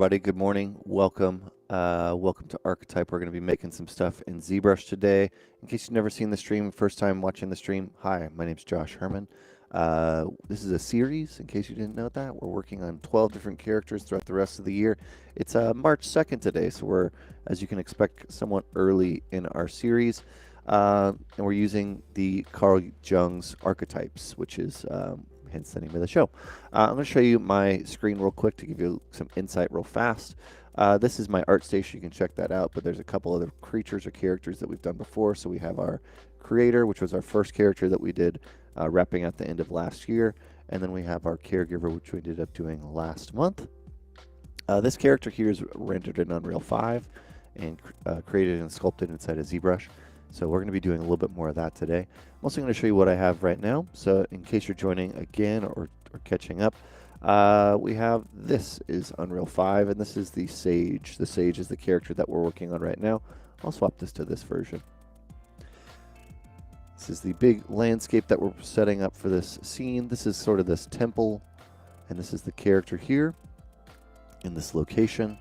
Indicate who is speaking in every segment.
Speaker 1: everybody. Good morning. Welcome. Welcome to Archetype. We're going to be making some stuff in Zbrush today. In case you've never seen the stream, first time watching the stream, hi, my name's Josh Herman. This is a series, in case you didn't know that. We're working on 12 different characters throughout the rest of the year. It's March 2nd today, so we're, as you can expect, somewhat early in our series. And we're using the Carl Jung's Archetypes, which is hence the name of the show. I'm going to show you my screen real quick to give you some insight real fast. This is my art station. You can check that out, but there's a couple other creatures or characters that we've done before. So we have our creator, which was our first character that we did wrapping at the end of last year. And then we have our caregiver, which we ended up doing last month. This character here is rendered in Unreal 5 and created and sculpted inside of Zbrush. So we're going to be doing a little bit more of that today. I'm also going to show you what I have right now. So in case you're joining again or catching up, we have, this is Unreal 5, and this is the Sage. The Sage is the character that we're working on right now. I'll swap this to this version. This is the big landscape that we're setting up for this scene. This is sort of this temple, and this is the character here in this location.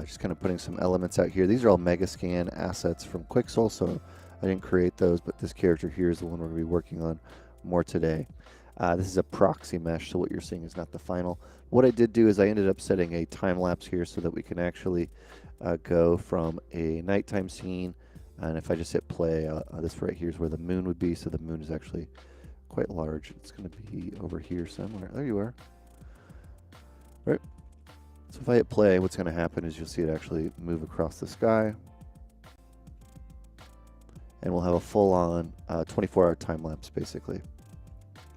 Speaker 1: Just kind of putting some elements out here. These are all Megascan assets from Quixel, so I didn't create those, but this character here is the one we're going to be working on more today. This is a proxy mesh, so what you're seeing is not the final. What I did do is I ended up setting a time lapse here so that we can actually go from a nighttime scene, and if I just hit play, this right here is where the moon would be, so the moon is actually quite large. It's going to be over here somewhere. There you are. All right. So if I hit play, what's going to happen is you'll see it actually move across the sky. And we'll have a full-on 24-hour time-lapse, basically,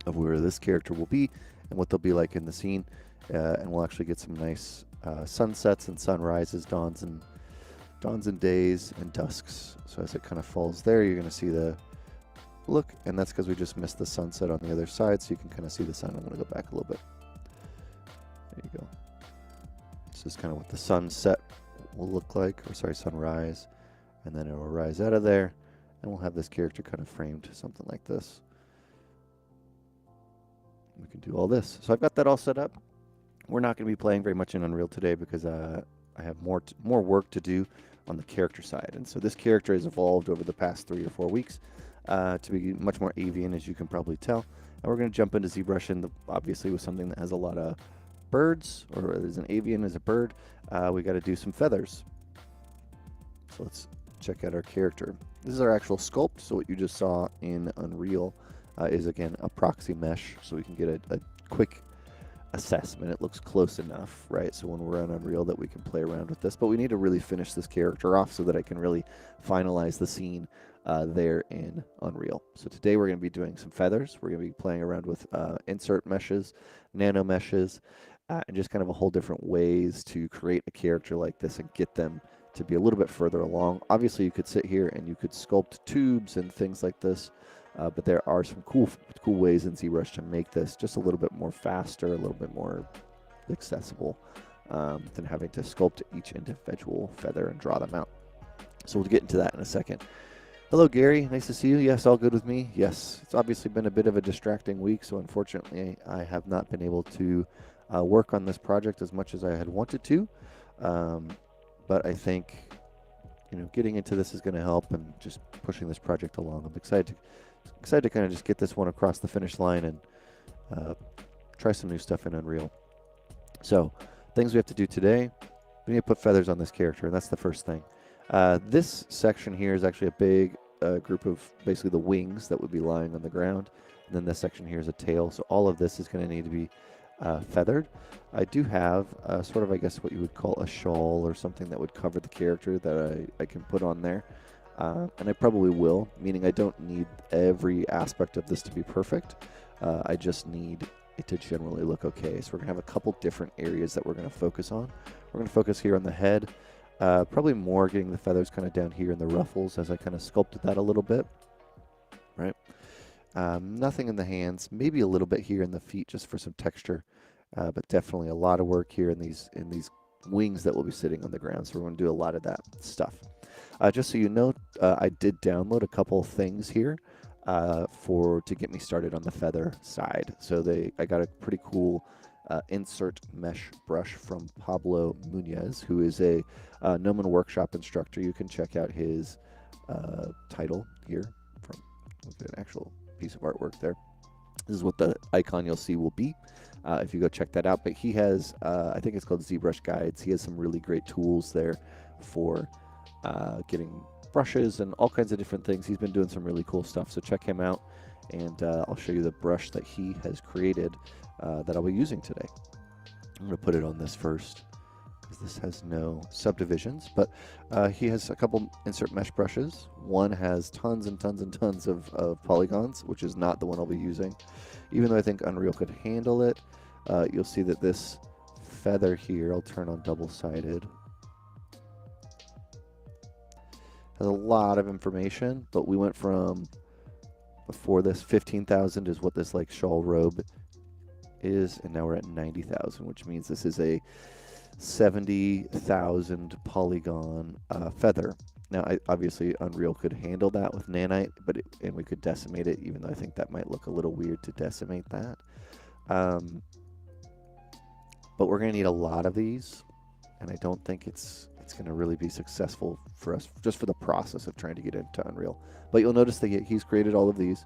Speaker 1: of where this character will be and what they'll be like in the scene. And we'll actually get some nice sunsets and sunrises, dawns and days and dusks. So as it kind of falls there, you're going to see the look. And that's because we just missed the sunset on the other side, so you can kind of see the sun. I'm going to go back a little bit. There you go. This is kind of what the sunset will look like, or sorry, sunrise, and then it will rise out of there, and we'll have this character kind of framed something like this. We can do all this. So I've got that all set up. We're not going to be playing very much in Unreal today because I have more work to do on the character side, and so this character has evolved over the past 3 or 4 weeks to be much more avian, as you can probably tell. And we're going to jump into ZBrush, and obviously with something that has a lot of birds, or there's an avian as a bird, we got to do some feathers. So let's check out our character. This is our actual sculpt, so what you just saw in Unreal is again a proxy mesh, so we can get a quick assessment. It looks close enough, right? So when we're on Unreal that we can play around with this, but we need to really finish this character off so that I can really finalize the scene there in Unreal. So today we're going to be doing some feathers. We're going to be playing around with insert meshes, nano meshes, and just kind of a whole different ways to create a character like this and get them to be a little bit further along. Obviously, you could sit here and you could sculpt tubes and things like this, but there are some cool ways in ZBrush to make this just a little bit more faster, a little bit more accessible than having to sculpt each individual feather and draw them out. So we'll get into that in a second. Hello, Gary. Nice to see you. Yes, all good with me. Yes, it's obviously been a bit of a distracting week, so unfortunately, I have not been able to work on this project as much as I had wanted to, but I think getting into this is going to help and just pushing this project along. I'm excited to kind of just get this one across the finish line and try some new stuff in Unreal. So things we have to do today: we need to put feathers on this character, and that's the first thing. This section here is actually a big group of basically the wings that would be lying on the ground, and then this section here is a tail. So all of this is going to need to be feathered. I do have sort of, I guess, what you would call a shawl or something that would cover the character that I can put on there. And I probably will, meaning I don't need every aspect of this to be perfect. I just need it to generally look okay. So we're going to have a couple different areas that we're going to focus on. We're going to focus here on the head, probably more getting the feathers kind of down here in the ruffles as I kind of sculpted that a little bit, right? Nothing in the hands, maybe a little bit here in the feet just for some texture, but definitely a lot of work here in these wings that will be sitting on the ground. So we're going to do a lot of that stuff. Just so you know, I did download a couple things here to get me started on the feather side. So I got a pretty cool insert mesh brush from Pablo Munez, who is a Gnomon Workshop instructor. You can check out his title here. Look at an actual piece of artwork there. This is what the icon you'll see will be if you go check that out. But he has, I think it's called Zbrush Guides. He has some really great tools there for getting brushes and all kinds of different things. He's been doing some really cool stuff, so check him out. And I'll show you the brush that he has created that I'll be using today. I'm going to put it on this first, because this has no subdivisions, but he has a couple insert mesh brushes. One has tons and tons and tons of polygons, which is not the one I'll be using. Even though I think Unreal could handle it, you'll see that this feather here, I'll turn on double-sided, has a lot of information, but we went from, before this, 15,000 is what this like shawl robe is, and now we're at 90,000, which means this is a 70,000 polygon feather. Now, obviously, Unreal could handle that with nanite, and we could decimate it, even though I think that might look a little weird to decimate that. But we're going to need a lot of these, and I don't think it's going to really be successful for us, just for the process of trying to get into Unreal. But you'll notice that he's created all of these,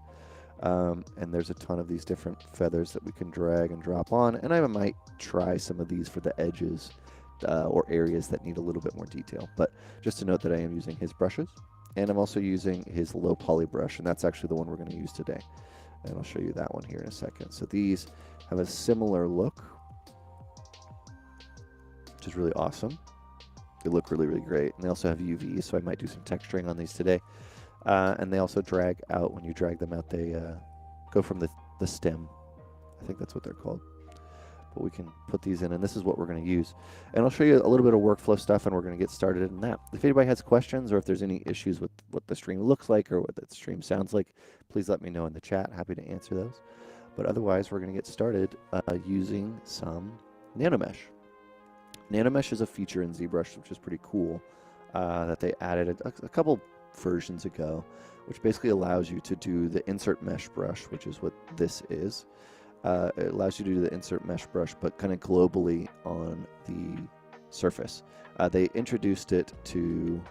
Speaker 1: and there's a ton of these different feathers that we can drag and drop on, and I might try some of these for the edges or areas that need a little bit more detail. But just to note that I am using his brushes, and I'm also using his low poly brush, and that's actually the one we're going to use today. And I'll show you that one here in a second. So these have a similar look, which is really awesome. They look really, really great. And they also have UV, so I might do some texturing on these today. And they also drag out. When you drag them out, they go from the stem. I think that's what they're called. But we can put these in, and this is what we're going to use. And I'll show you a little bit of workflow stuff, and we're going to get started in that. If anybody has questions, or if there's any issues with what the stream looks like or what the stream sounds like, please let me know in the chat. Happy to answer those. But otherwise, we're going to get started using some Nanomesh. Nanomesh is a feature in Zbrush, which is pretty cool, that they added a couple versions ago, which basically allows you to do the insert mesh brush, which is what this is. It allows you to do the insert mesh brush, but kind of globally on the surface. They introduced it to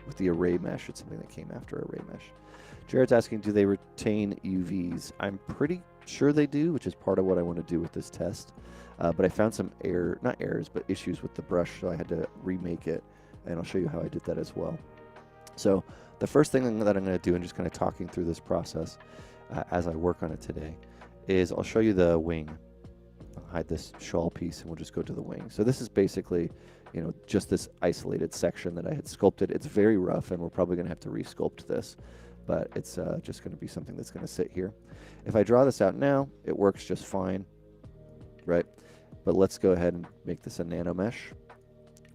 Speaker 1: with the array mesh. It's something that came after array mesh. Jared's asking, do they retain UVs? I'm pretty sure they do, which is part of what I want to do with this test. But I found some not errors, but issues with the brush, so I had to remake it, and I'll show you how I did that as well. So the first thing that I'm going to do, and just kind of talking through this process as I work on it today, is I'll show you the wing. I'll hide this shawl piece, and we'll just go to the wing. So this is basically, you know, just this isolated section that I had sculpted. It's very rough, and we're probably going to have to resculpt this, but it's just going to be something that's going to sit here. If I draw this out now, it works just fine, right? But let's go ahead and make this a nanomesh,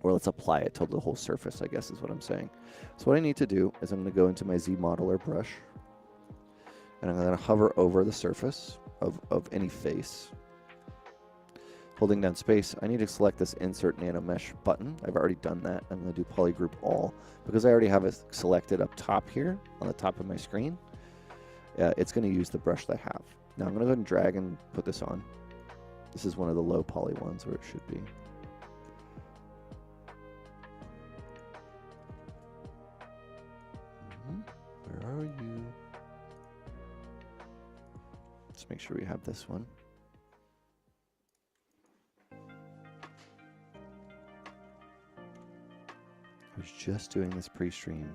Speaker 1: or let's apply it to the whole surface, I guess is what I'm saying. So what I need to do is I'm going to go into my Z modeler brush, and I'm going to hover over the surface of any face. Holding down space, I need to select this Insert Nanomesh button. I've already done that. I'm going to do Polygroup All. Because I already have it selected up top here, on the top of my screen, it's going to use the brush that I have. Now I'm going to go ahead and drag and put this on. This is one of the low poly ones, where it should be. Where are you? Let's make sure we have this one. I was just doing this pre-stream.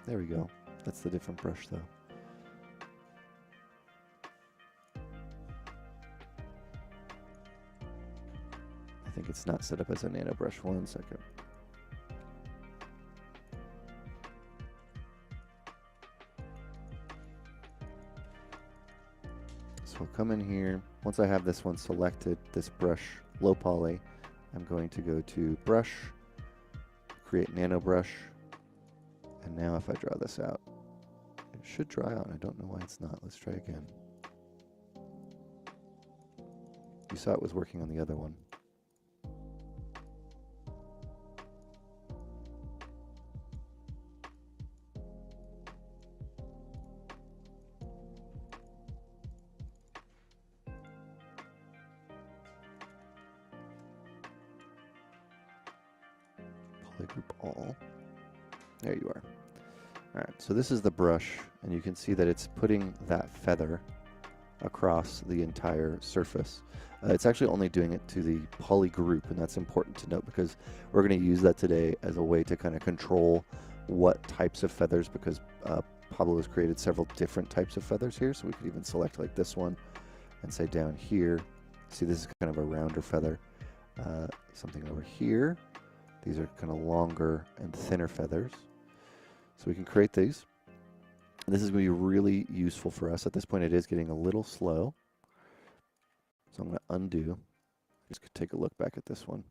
Speaker 1: There we go. That's the different brush, though. I think it's not set up as a nano brush. 1 second. So I'll come in here. Once I have this one selected, this brush, low poly, I'm going to go to brush, create nano brush, and now if I draw this out, it should dry out. I don't know why it's not. Let's try again. You saw it was working on the other one. polygroup all. There you are. All right, so this is the brush, and you can see that it's putting that feather across the entire surface. It's actually only doing it to the polygroup, and that's important to note because we're going to use that today as a way to kind of control what types of feathers, because Pablo has created several different types of feathers here, so we could even select like this one and say down here, see this is kind of a rounder feather. Something over here, these are kind of longer and thinner feathers. So we can create these. And this is going to be really useful for us. At this point it is getting a little slow. So I'm going to undo. Just take a look back at this one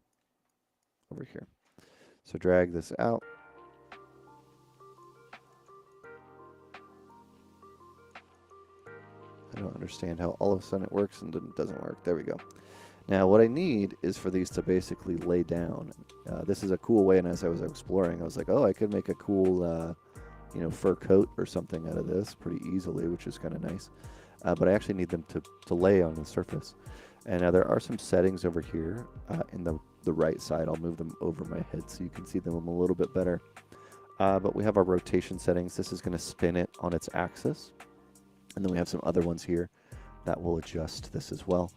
Speaker 1: over here. So drag this out. I don't understand how all of a sudden it works and doesn't work. There we go. Now what I need is for these to basically lay down. This is a cool way, and as I was exploring, I was like, oh, I could make a cool you know, fur coat or something out of this pretty easily, which is kind of nice. But I actually need them to lay on the surface. And now there are some settings over here in the right side. I'll move them over my head so you can see them a little bit better. But we have our rotation settings. This is going to spin it on its axis. And then we have some other ones here that will adjust this as well.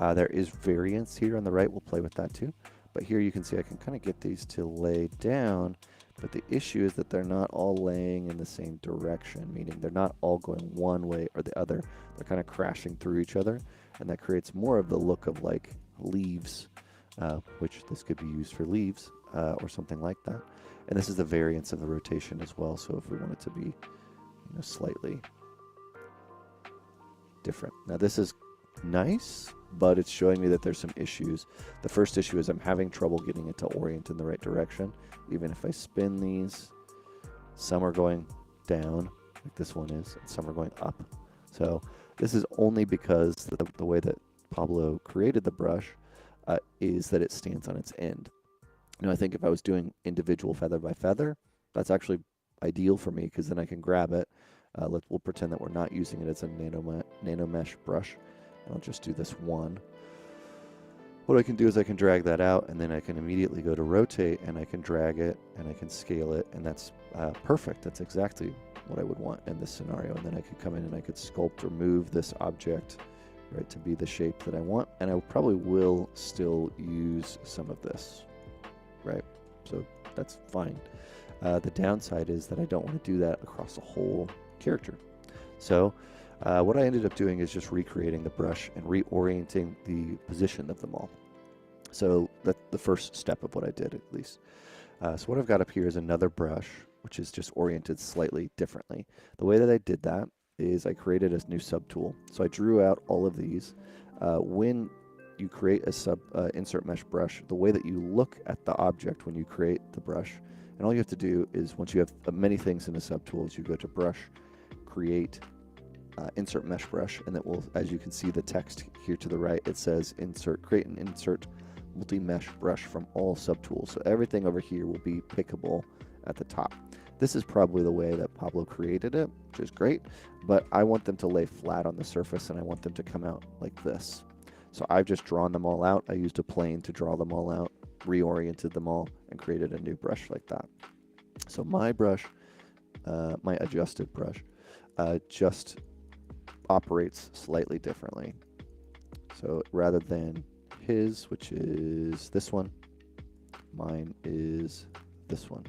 Speaker 1: There is variance here on the right. We'll play with that too. But here you can see I can kind of get these to lay down. But the issue is that they're not all laying in the same direction, meaning they're not all going one way or the other. They're kind of crashing through each other. And that creates more of the look of like leaves, which this could be used for leaves or something like that. And this is the variance of the rotation as well. So if we want it to be, you know, slightly different. Now this is nice, but it's showing me that there's some issues. The first issue is I'm having trouble getting it to orient in the right direction. Even if I spin these, some are going down, like this one is, and some are going up. So this is only because the way that Pablo created the brush is that it stands on its end. Now I think if I was doing individual feather by feather, that's actually ideal for me, because then I can grab it. We'll pretend that we're not using it as a Nanomesh brush. I'll just do this one. What I can do is I can drag that out, and then I can immediately go to rotate, and I can drag it, and I can scale it, and that's perfect. That's exactly what I would want in this scenario. And then I could come in and I could sculpt or move this object, right, to be the shape that I want. And I probably will still use some of this, right? So that's fine. The downside is that I don't want to do that across the whole character. So what I ended up doing is just recreating the brush and reorienting the position of them all. So that's the first step of what I did, at least. So what I've got up here is another brush, which is just oriented slightly differently. The way that I did that is I created a new subtool. So I drew out all of these. When you create a insert mesh brush, the way that you look at the object when you create the brush, and all you have to do is, once you have many things in the subtools, you go to brush, create, insert mesh brush, and that will, as you can see the text here to the right, it says create and insert multi-mesh brush from all subtools. So everything over here will be pickable at the top. This is probably the way that Pablo created it, which is great, but I want them to lay flat on the surface, and I want them to come out like this. So I've just drawn them all out. I used a plane to draw them all out, reoriented them all, and created a new brush like that. So my brush, my adjusted brush, just operates slightly differently. So rather than his, which is this one, mine is this one.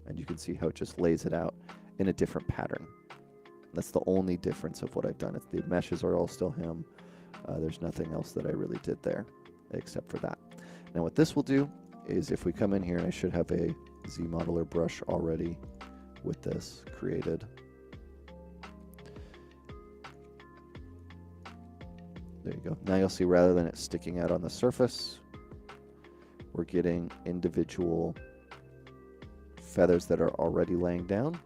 Speaker 1: And you can see how it just lays it out in a different pattern. That's the only difference of what I've done. The meshes are all still him. There's nothing else that I really did there except for that. Now what this will do is, if we come in here, and I should have a Z modeler brush already with this created. There you go. Now you'll see, rather than it sticking out on the surface, we're getting individual feathers that are already laying down.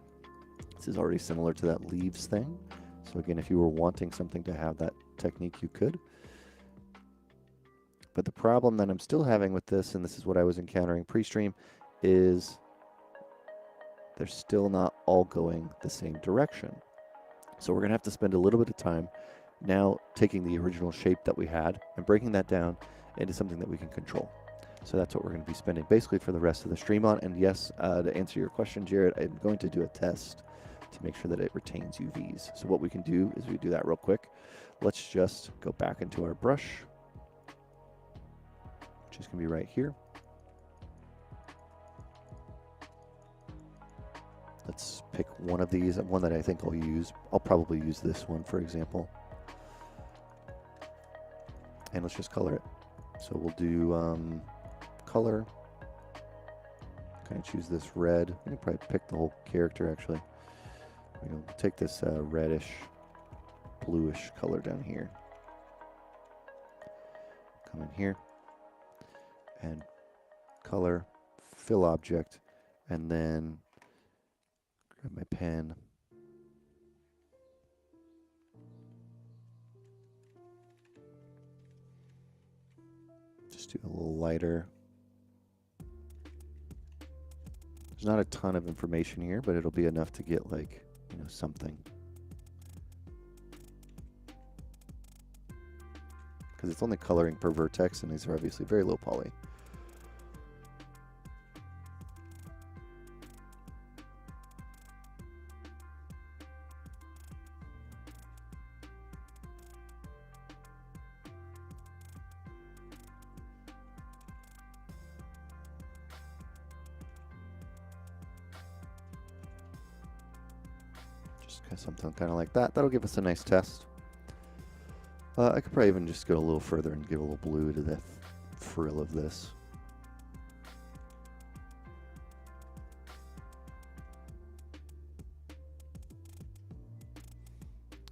Speaker 1: This is already similar to that leaves thing. So again, if you were wanting something to have that technique, you could. But the problem that I'm still having with this, and this is what I was encountering pre-stream, is they're still not all going the same direction. So we're going to have to spend a little bit of time now taking the original shape that we had and breaking that down into something that we can control. So that's what we're going to be spending basically for the rest of the stream on. And yes, to answer your question, Jared, I'm going to do a test to make sure that it retains UVs. So what we can do is we do that real quick. Let's just go back into our brush, which is going to be right here. Let's pick one of these, one that I think I'll use. I'll probably use this one, for example. And let's just color it. So we'll do color. Kind of choose this red. I can probably pick the whole character, actually. We'll take this reddish, bluish color down here. Come in here. And color, fill object, and then grab my pen. Just do a little lighter. There's not a ton of information here, but it'll be enough to get, like, you know, something. Because it's only coloring per vertex, and these are obviously very low poly. Something kind of like that. That'll give us a nice test. I could probably even just go a little further and give a little blue to the frill of this.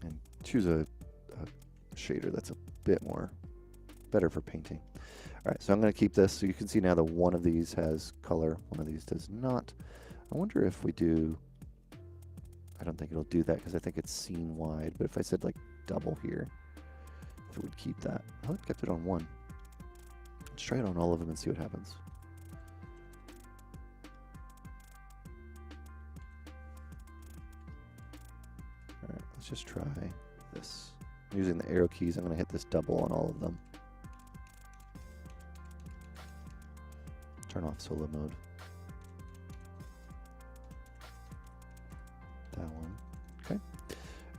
Speaker 1: And choose a shader that's a bit more better for painting. All right, so I'm going to keep this. So you can see now that one of these has color, one of these does not. I wonder if we do... I don't think it'll do that because I think it's scene wide. But if I said like double here, if it would keep that. Oh, it kept it on one. Let's try it on all of them and see what happens. All right, let's just try this. Using the arrow keys, I'm going to hit this double on all of them. Turn off solo mode. That one. Okay.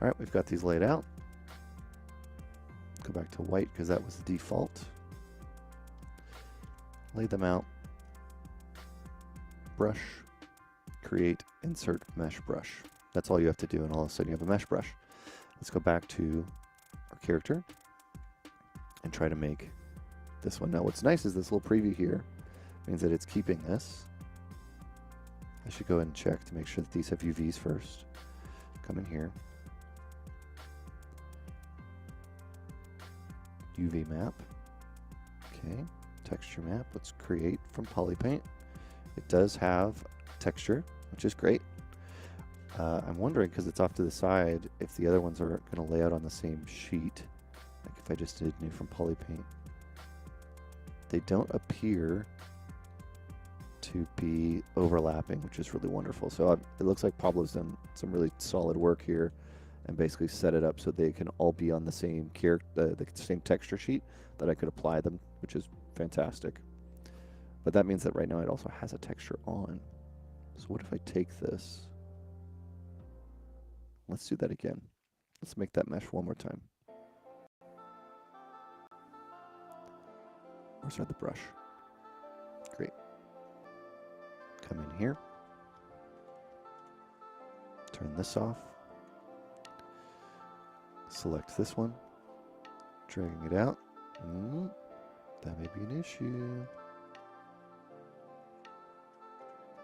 Speaker 1: All right, we've got these laid out. Go back to white because that was the default. Lay them out. Brush. Create. Insert mesh brush. That's all you have to do, and all of a sudden you have a mesh brush. Let's go back to our character and try to make this one. Now, what's nice is this little preview here means that it's keeping this. I should go ahead and check to make sure that these have UVs first. Come in here. UV map. Okay. Texture map. Let's create from Polypaint. It does have texture, which is great. I'm wondering, because it's off to the side, if the other ones are going to lay out on the same sheet. Like if I just did new from Polypaint. They don't appear to be overlapping, which is really wonderful. So it looks like Pablo's done some really solid work here and basically set it up so they can all be on the same character, the same texture sheet that I could apply them, which is fantastic. But that means that right now it also has a texture on. So what if I take this? Let's do that again. Let's make that mesh one more time. Where's the brush? Great. Come in here. Turn this off. Select this one. Dragging it out. That may be an issue.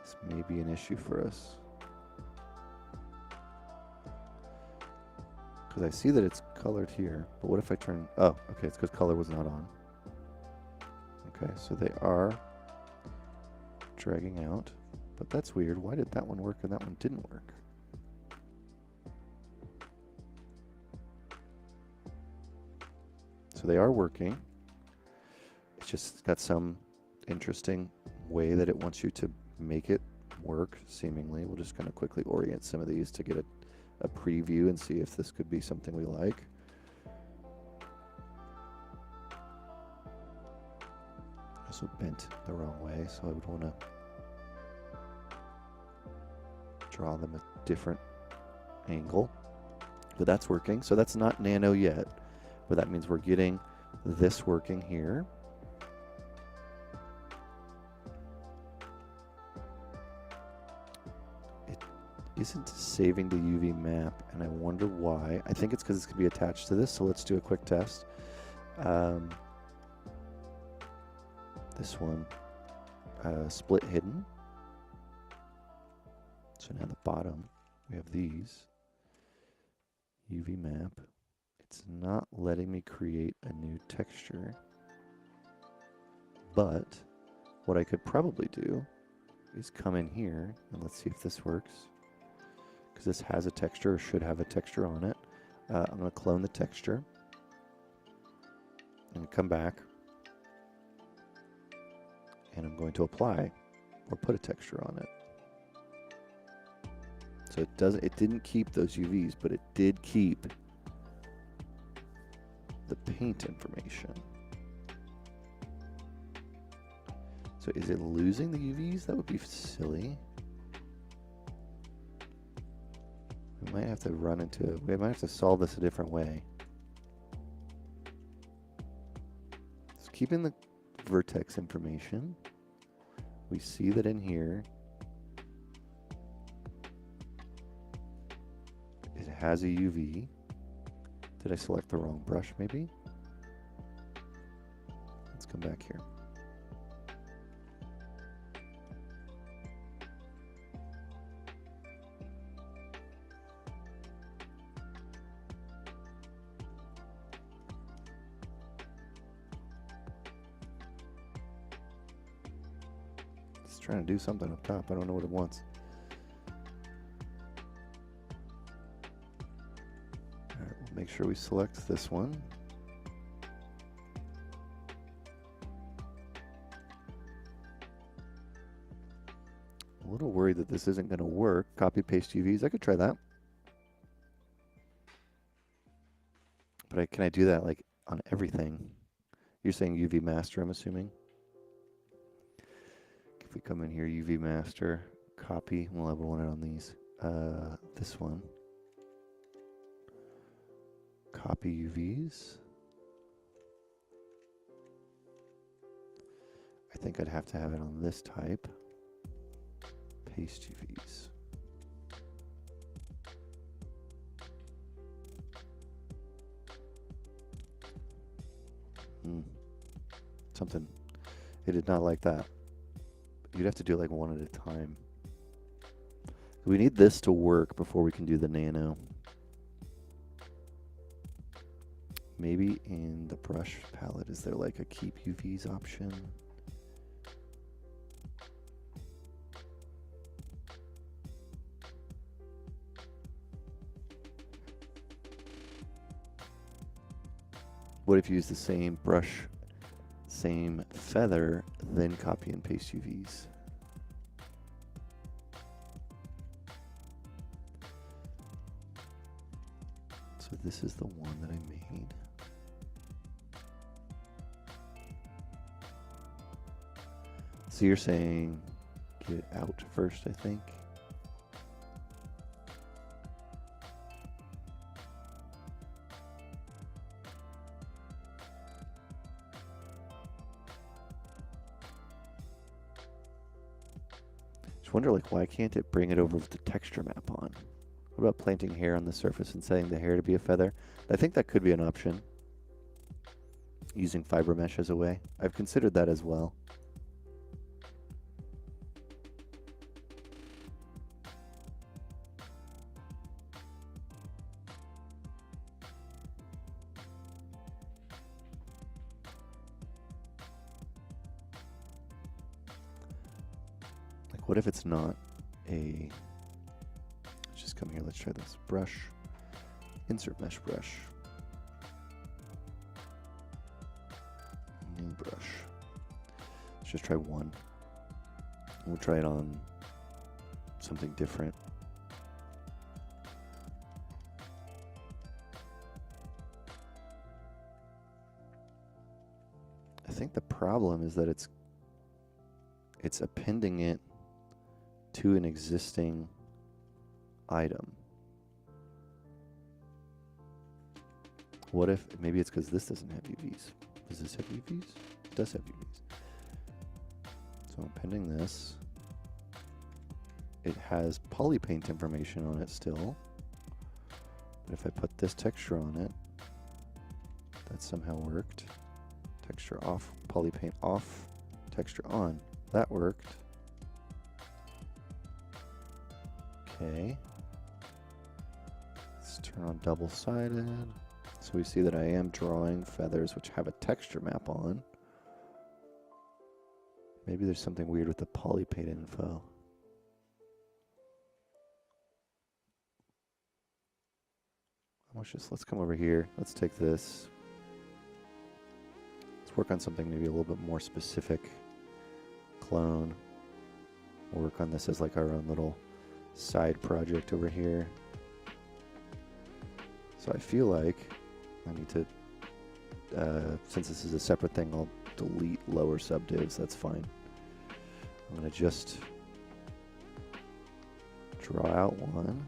Speaker 1: This may be an issue for us. Because I see that it's colored here. But what if I turn... Oh, okay, it's because color was not on. Okay, so they are dragging out. But that's weird. Why did that one work and that one didn't work? So they are working. It's just got some interesting way that it wants you to make it work, seemingly. We'll just kind of quickly orient some of these to get a preview and see if this could be something we like. also bent the wrong way, so I would want to draw them a different angle. But that's working, so that's not nano yet, but that means we're getting this working here. It isn't saving the UV map, and I wonder why. I think it's because it's going to be attached to this, so let's do a quick test. This one, split hidden. So now the bottom, we have these. UV map. It's not letting me create a new texture. But what I could probably do is come in here, and let's see if this works. Because this has a texture, or should have a texture on it. I'm going to clone the texture. And come back. And I'm going to apply, or put a texture on it. So it didn't keep those UVs, but it did keep the paint information. So is it losing the UVs? That would be silly. We might have to we might have to solve this a different way. It's keeping the vertex information. We see that in here it has a UV. Did I select the wrong brush maybe? Let's come back here. It's trying to do something up top. I don't know what it wants. Make sure we select this one. A little worried that this isn't going to work. Copy paste UVs. I could try that. But can I do that like on everything? You're saying UV master, I'm assuming. If we come in here, UV master, copy. We'll have one on these. This one. Copy UVs. I think I'd have to have it on this type. Paste UVs. Something. It did not like that. You'd have to do like one at a time. We need this to work before we can do the nano. Maybe in the brush palette, is there like a keep UVs option? What if you use the same brush, same feather, then copy and paste UVs? So this is the one that I made. So you're saying get it out first, I think. Just wonder, like, why can't it bring it over with the texture map on? What about planting hair on the surface and setting the hair to be a feather? I think that could be an option. Using fiber mesh as a way. I've considered that as well. What if it's not a... Let's just come here, let's try this. Brush, insert mesh brush. New brush. Let's just try one. We'll try it on something different. I think the problem is that it's it's appending it to an existing item. What if, maybe it's because this doesn't have UVs. Does this have UVs? It does have UVs. So I'm appending this. It has polypaint information on it still. But if I put this texture on it, that somehow worked. Texture off, polypaint off, texture on. That worked. Okay. Let's turn on double-sided. So we see that I am drawing feathers which have a texture map on. Maybe there's something weird with the polypaint info. Let's come over here. Let's take this. Let's work on something maybe a little bit more specific. Clone. We'll work on this as like our own little side project over here. So I feel like I need to, since this is a separate thing, I'll delete lower subdivs. That's fine. I'm going to just draw out one.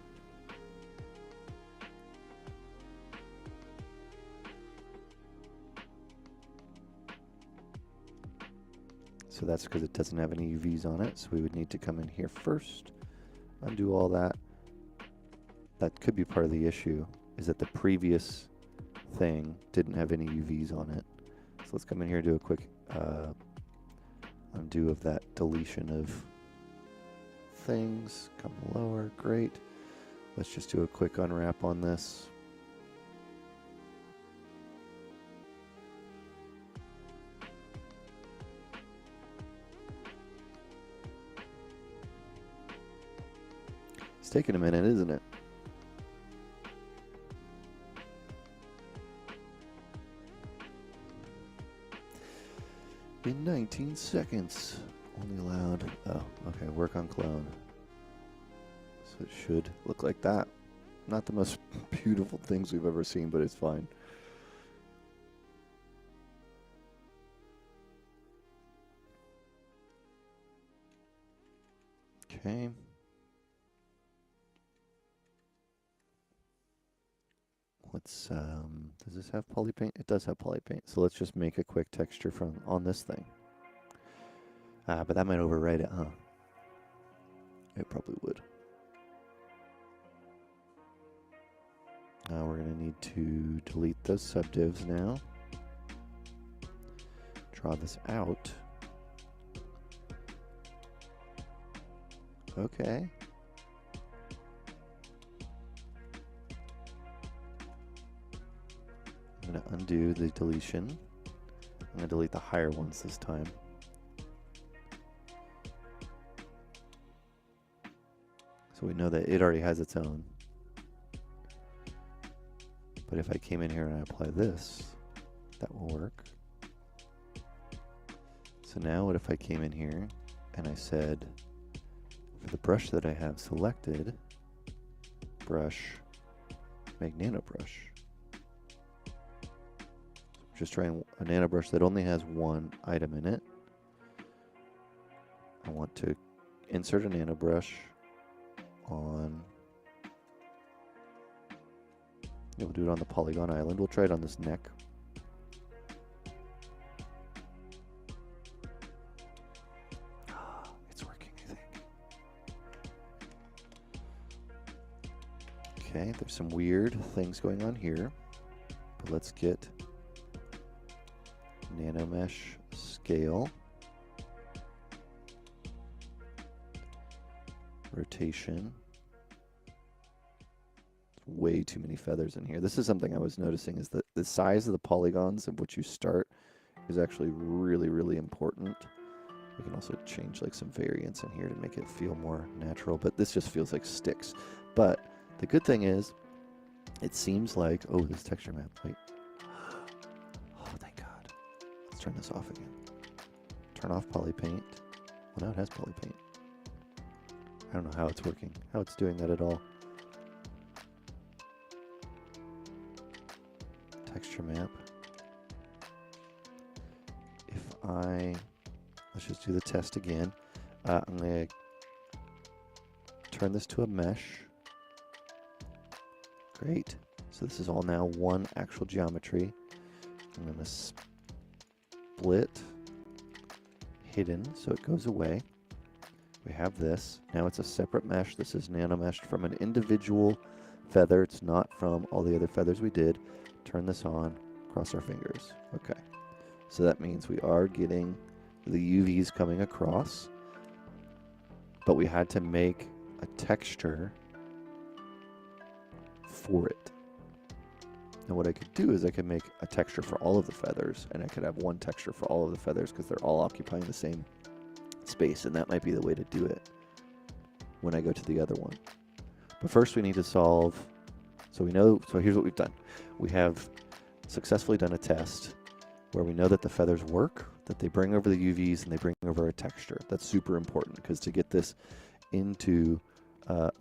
Speaker 1: So that's because it doesn't have any UVs on it. So we would need to come in here first, undo all that. That could be part of the issue, is that the previous thing didn't have any UVs on it. So let's come in here and do a quick undo of that deletion of things. Come lower, great. Let's just do a quick unwrap on this. It's taking a minute, isn't it? In 19 seconds. Only allowed. Oh, okay. Work on clone. So it should look like that. Not the most beautiful things we've ever seen, but it's fine. Okay. Let's, does this have polypaint? It does have polypaint. So let's just make a quick texture on this thing. But that might overwrite it, huh? It probably would. We're going to need to delete those subdivs now. Draw this out. Okay. I'm going to undo the deletion. I'm going to delete the higher ones this time. So we know that it already has its own. But if I came in here and I apply this, that will work. So now what if I came in here and I said, for the brush that I have selected, brush, make nano brush. Just trying a nano brush that only has one item in it. I want to insert a nano brush on, we'll do it on the polygon island. We'll try it on this neck. It's working, I think. Okay, there's some weird things going on here, but let's get Nanomesh scale, rotation. Way too many feathers in here. This is something I was noticing, is that the size of the polygons of which you start is actually really, really important. We can also change like some variants in here to make it feel more natural, but this just feels like sticks. But the good thing is, it seems like, oh, this texture map, wait. Oh, thank God. Let's turn this off again. Turn off polypaint. Well, now it has polypaint. I don't know how it's working, how it's doing that at all. Texture map. If I, let's just do the test again. I'm going to turn this to a mesh. Great. So this is all now one actual geometry. I'm going to split hidden so it goes away. We have this. Now it's a separate mesh. This is nanomeshed from an individual feather. It's not from all the other feathers we did. Turn this on. Cross our fingers. Okay. So that means we are getting the UVs coming across. But we had to make a texture for it. And what I could do is I could make a texture for all of the feathers, and I could have one texture for all of the feathers because they're all occupying the same space, and that might be the way to do it when I go to the other one. But first we need to solve, so here's what we've done. We have successfully done a test where we know that the feathers work, that they bring over the UVs and they bring over a texture. That's super important because to get this into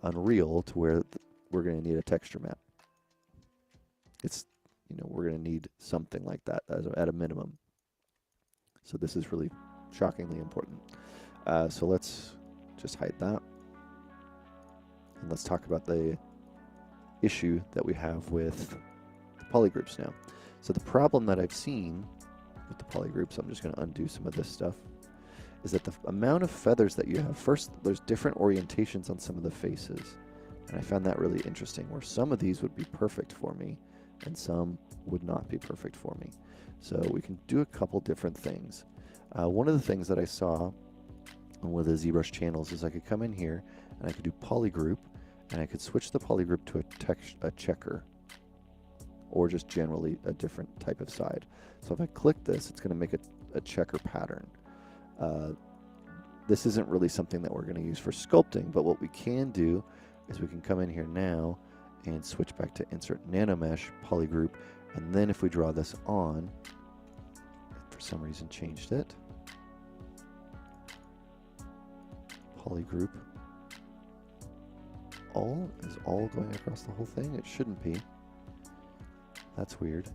Speaker 1: Unreal to where we're going to need a texture map. It's, we're going to need something like that at a minimum. So this is really shockingly important. So let's just hide that. And let's talk about the issue that we have with the polygroups now. So the problem that I've seen with the polygroups, I'm just going to undo some of this stuff, is that the amount of feathers that you have, first, there's different orientations on some of the faces. And I found that really interesting, where some of these would be perfect for me, and some would not be perfect for me. So we can do a couple different things. One of the things that I saw with the Zbrush channels is I could come in here and I could do polygroup, and I could switch the polygroup to a checker, or just generally a different type of side. So if I click this, it's going to make a checker pattern. This isn't really something that we're going to use for sculpting, but what we can do is we can come in here now and switch back to insert nanomesh polygroup, and then if we draw this on, for some reason changed it, polygroup all is all going across the whole thing. It shouldn't be. That's weird.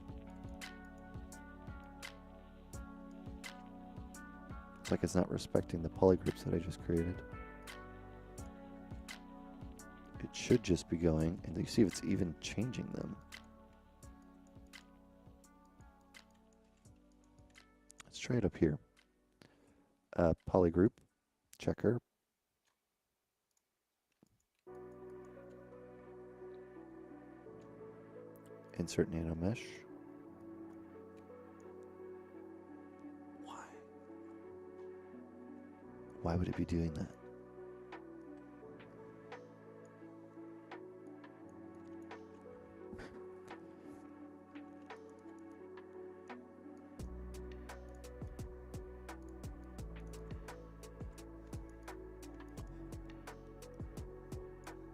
Speaker 1: It's like it's not respecting the polygroups that I just created. It should just be going, and you see if it's even changing them. Let's try it up here. Polygroup, checker. Insert nanomesh. Why? Why would it be doing that?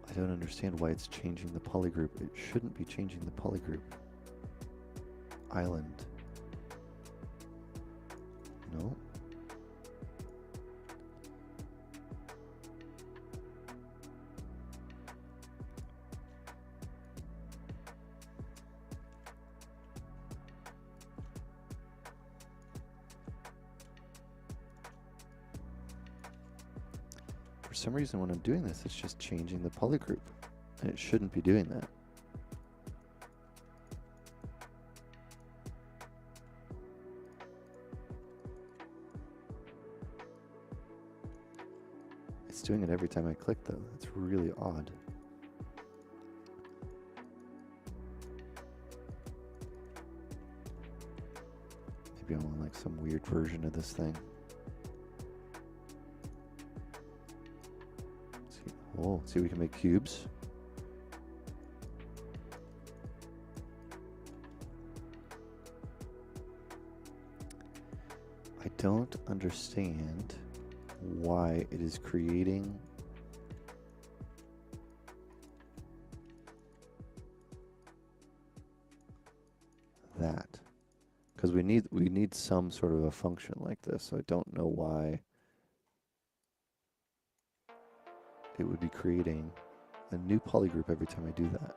Speaker 1: I don't understand why it's changing the polygroup. It shouldn't be changing the polygroup. Island. No. For some reason when I'm doing this, it's just changing the polygroup, and it shouldn't be doing that. It's doing it every time I click though. That's really odd. Maybe I'm on like some weird version of this thing. Oh, see, we can make cubes. I don't understand why it is creating that. Because we need some sort of a function like this, so I don't know why it would be creating a new polygroup every time I do that.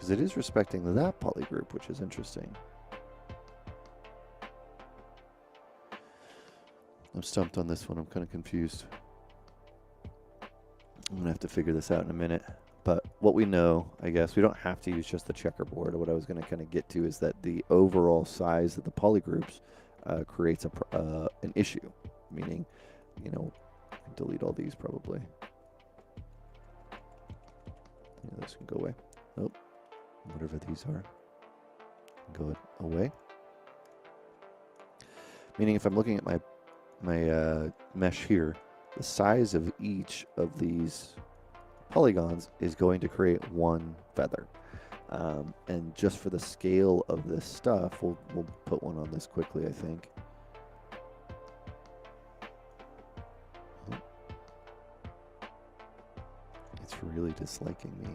Speaker 1: because it is respecting that polygroup, which is interesting. I'm stumped on this one. I'm kind of confused. I'm going to have to figure this out in a minute. But what we know, I guess, we don't have to use just the checkerboard. What I was going to kind of get to is that the overall size of the polygroups creates an issue. Meaning, you know, I can delete all these probably. Yeah, this can go away. Nope. Whatever these are. Go away. Meaning if I'm looking at my mesh here, the size of each of these polygons is going to create one feather. And just for the scale of this stuff, we'll put one on this quickly, I think. It's really disliking me.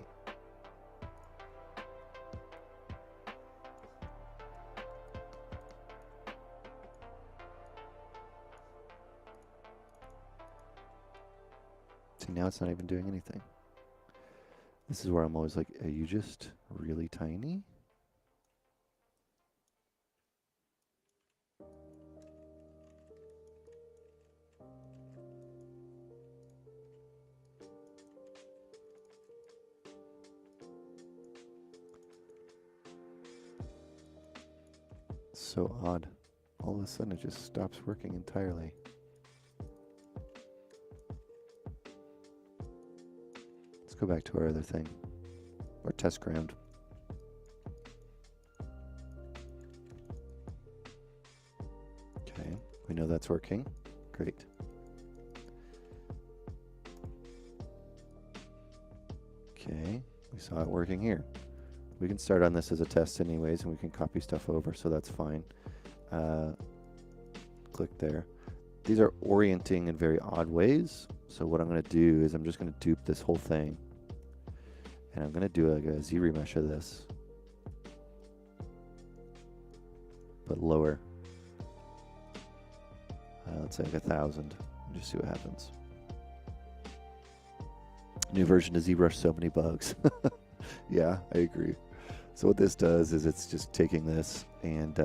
Speaker 1: See, now it's not even doing anything. This is where I'm always like, are you just really tiny? So odd. All of a sudden it just stops working entirely. Let's go back to our other thing, our test ground. Okay, we know that's working. Great. Okay, we saw it working here. We can start on this as a test anyways, and we can copy stuff over, so that's fine. Click there. These are orienting in very odd ways, so what I'm going to do is I'm just going to dupe this whole thing, and I'm going to do like a Z remesh of this, but lower. Let's say like 1,000, and just see what happens. New version of Zbrush, so many bugs. Yeah, I agree. So what this does is it's just taking this and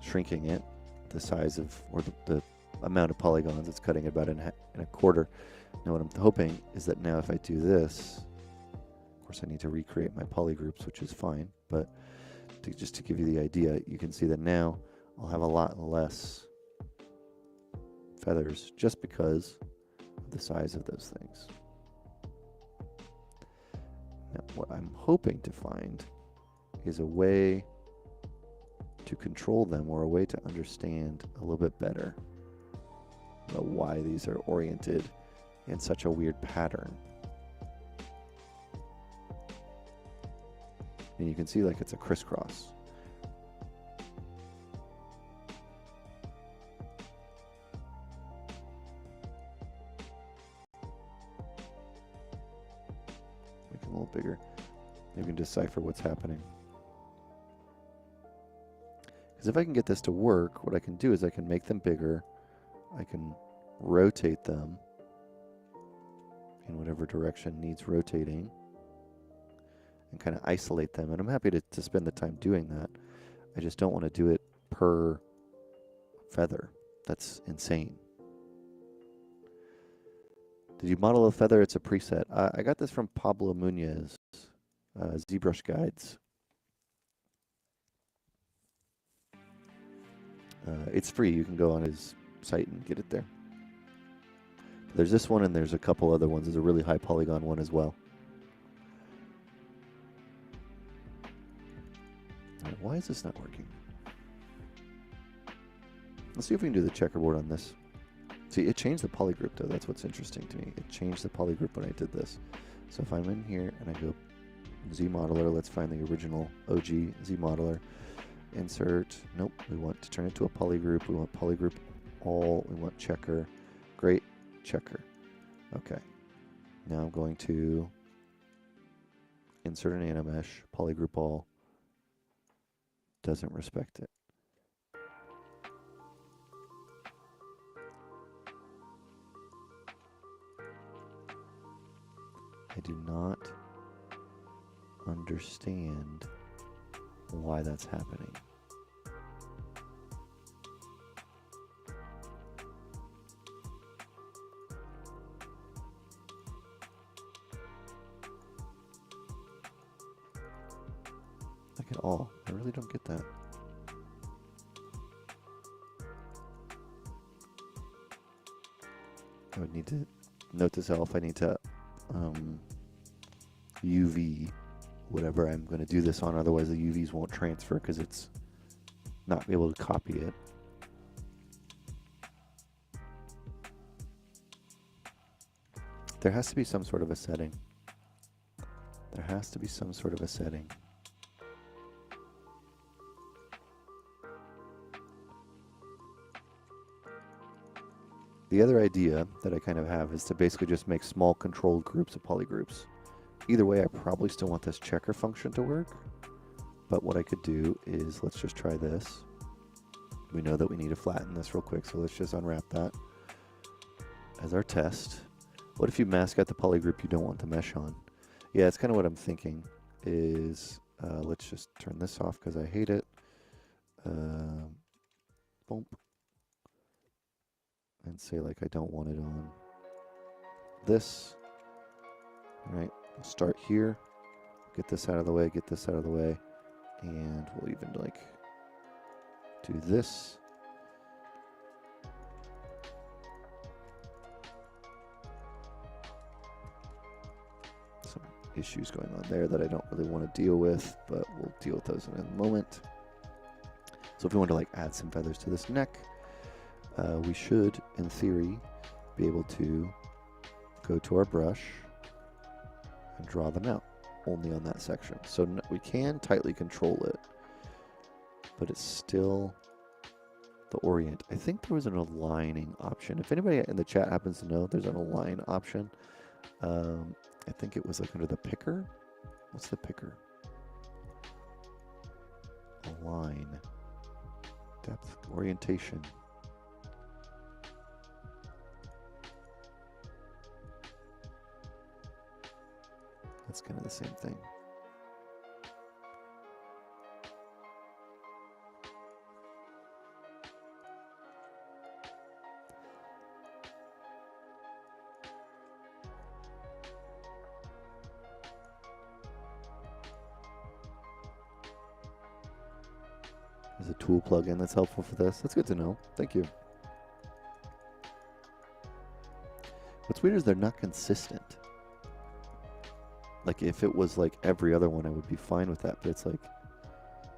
Speaker 1: shrinking it, the size of, or the amount of polygons. It's cutting it about in a quarter. Now what I'm hoping is that now if I do this, of course I need to recreate my polygroups, which is fine, but just to give you the idea, you can see that now I'll have a lot less feathers just because of the size of those things. Now, what I'm hoping to find is a way to control them, or a way to understand a little bit better about why these are oriented in such a weird pattern. And you can see like it's a crisscross. Make it a little bigger. You can decipher what's happening. Because if I can get this to work, what I can do is I can make them bigger. I can rotate them in whatever direction needs rotating, and kind of isolate them. And I'm happy to spend the time doing that. I just don't want to do it per feather. That's insane. Did you model a feather? It's a preset. I got this from Pablo Munoz, ZBrush Guides. It's free. You can go on his site and get it there. There's this one, and there's a couple other ones. There's a really high polygon one as well. Right, why is this not working? Let's see if we can do the checkerboard on this. See, it changed the polygroup, though. That's what's interesting to me. It changed the polygroup when I did this. So if I'm in here and I go Z modeler, let's find the original OG Z modeler. Insert. Nope. We want to turn it to a polygroup. We want polygroup all. We want checker. Great. Checker. Okay. Now I'm going to insert an Nanomesh. Polygroup all. Doesn't respect it. I do not understand why that's happening. Like at all. I really don't get that. I would need to note to self, I need to UV whatever I'm going to do this on, otherwise the UVs won't transfer because it's not able to copy it. There has to be some sort of a setting. There has to be some sort of a setting. The other idea that I kind of have is to basically just make small controlled groups of polygroups. Either way, I probably still want this checker function to work, but what I could do is, let's just try this. We know that we need to flatten this real quick, so let's just unwrap that as our test. What if you mask out the polygroup you don't want the mesh on? Yeah, it's kind of what I'm thinking is, let's just turn this off because I hate it. Boom. And say like I don't want it on this. All right, we'll start here, get this out of the way, get this out of the way, and we'll even like do this. Some issues going on there that I don't really want to deal with, but we'll deal with those in a moment. So if we want to like add some feathers to this neck, we should, in theory, be able to go to our brush and draw them out only on that section. So we can tightly control it, but it's still the orient. I think there was an aligning option. If anybody in the chat happens to know, there's an align option. I think it was like under the picker. What's the picker? Align. Depth, orientation. That's kind of the same thing. There's a tool plugin that's helpful for this. That's good to know. Thank you. What's weird is they're not consistent. Like if it was like every other one, I would be fine with that, but it's like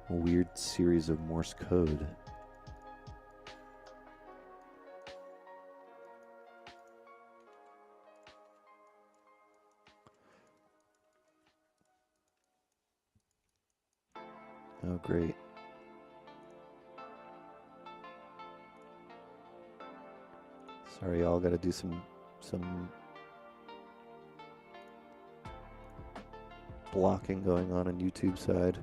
Speaker 1: a weird series of Morse code. Oh, great. Sorry, y'all, gotta do some blocking going on YouTube side.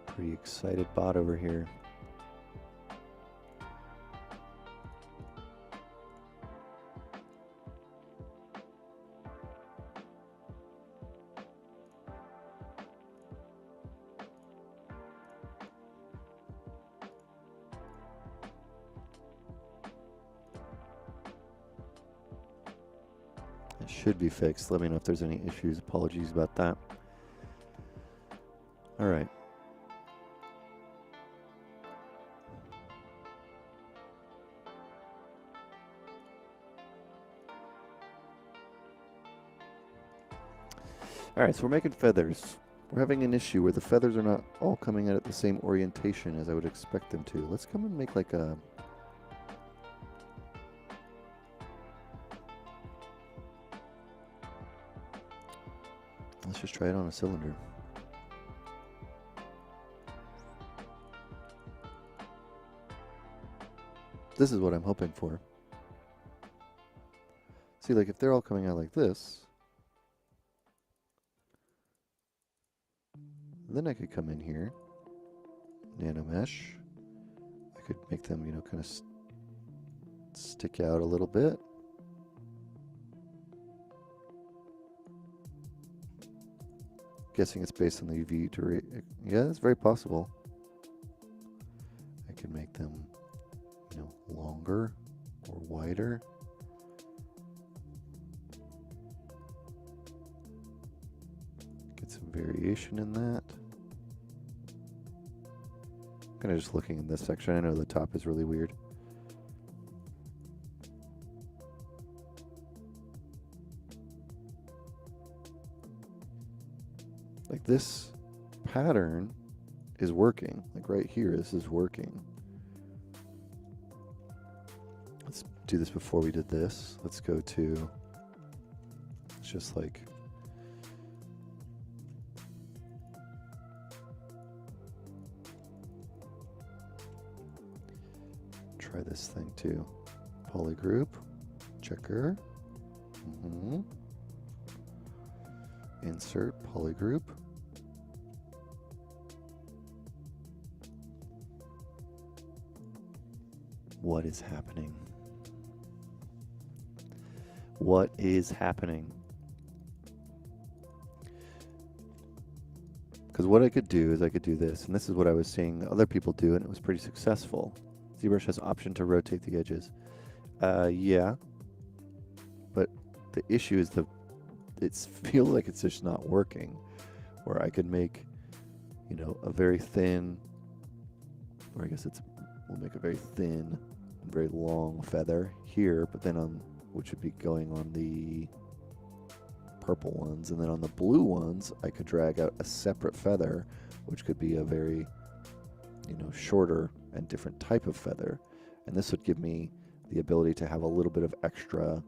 Speaker 1: Pretty excited bot over here. Should be fixed. Let me know if there's any issues. Apologies about that. All right. All right, so we're making feathers. We're having an issue where the feathers are not all coming out at the same orientation as I would expect them to. Let's come and make like a... Let's just try it on a cylinder. This is what I'm hoping for. See, like if they're all coming out like this, then I could come in here, Nanomesh. I could make them, you know, kind of stick out a little bit. Guessing it's based on the UV duration. Yeah, it's very possible. I can make them, you know, longer or wider. Get some variation in that. Kind of just looking in this section. I know the top is really weird. Like this pattern is working. Like right here, this is working. Let's do this before we did this. Let's go to, it's just like, try this thing too. Polygroup, checker. Insert polygroup. What is happening? What is happening? Because what I could do is I could do this, and this is what I was seeing other people do, and it was pretty successful. ZBrush has option to rotate the edges. Yeah, but the issue is it feels like it's just not working. Where I could make, you know, a very thin, or I guess we'll make a very thin, very long feather here, but then on, which would be going on the purple ones, and then on the blue ones, I could drag out a separate feather, which could be a very, you know, shorter and different type of feather, and this would give me the ability to have a little bit of extra,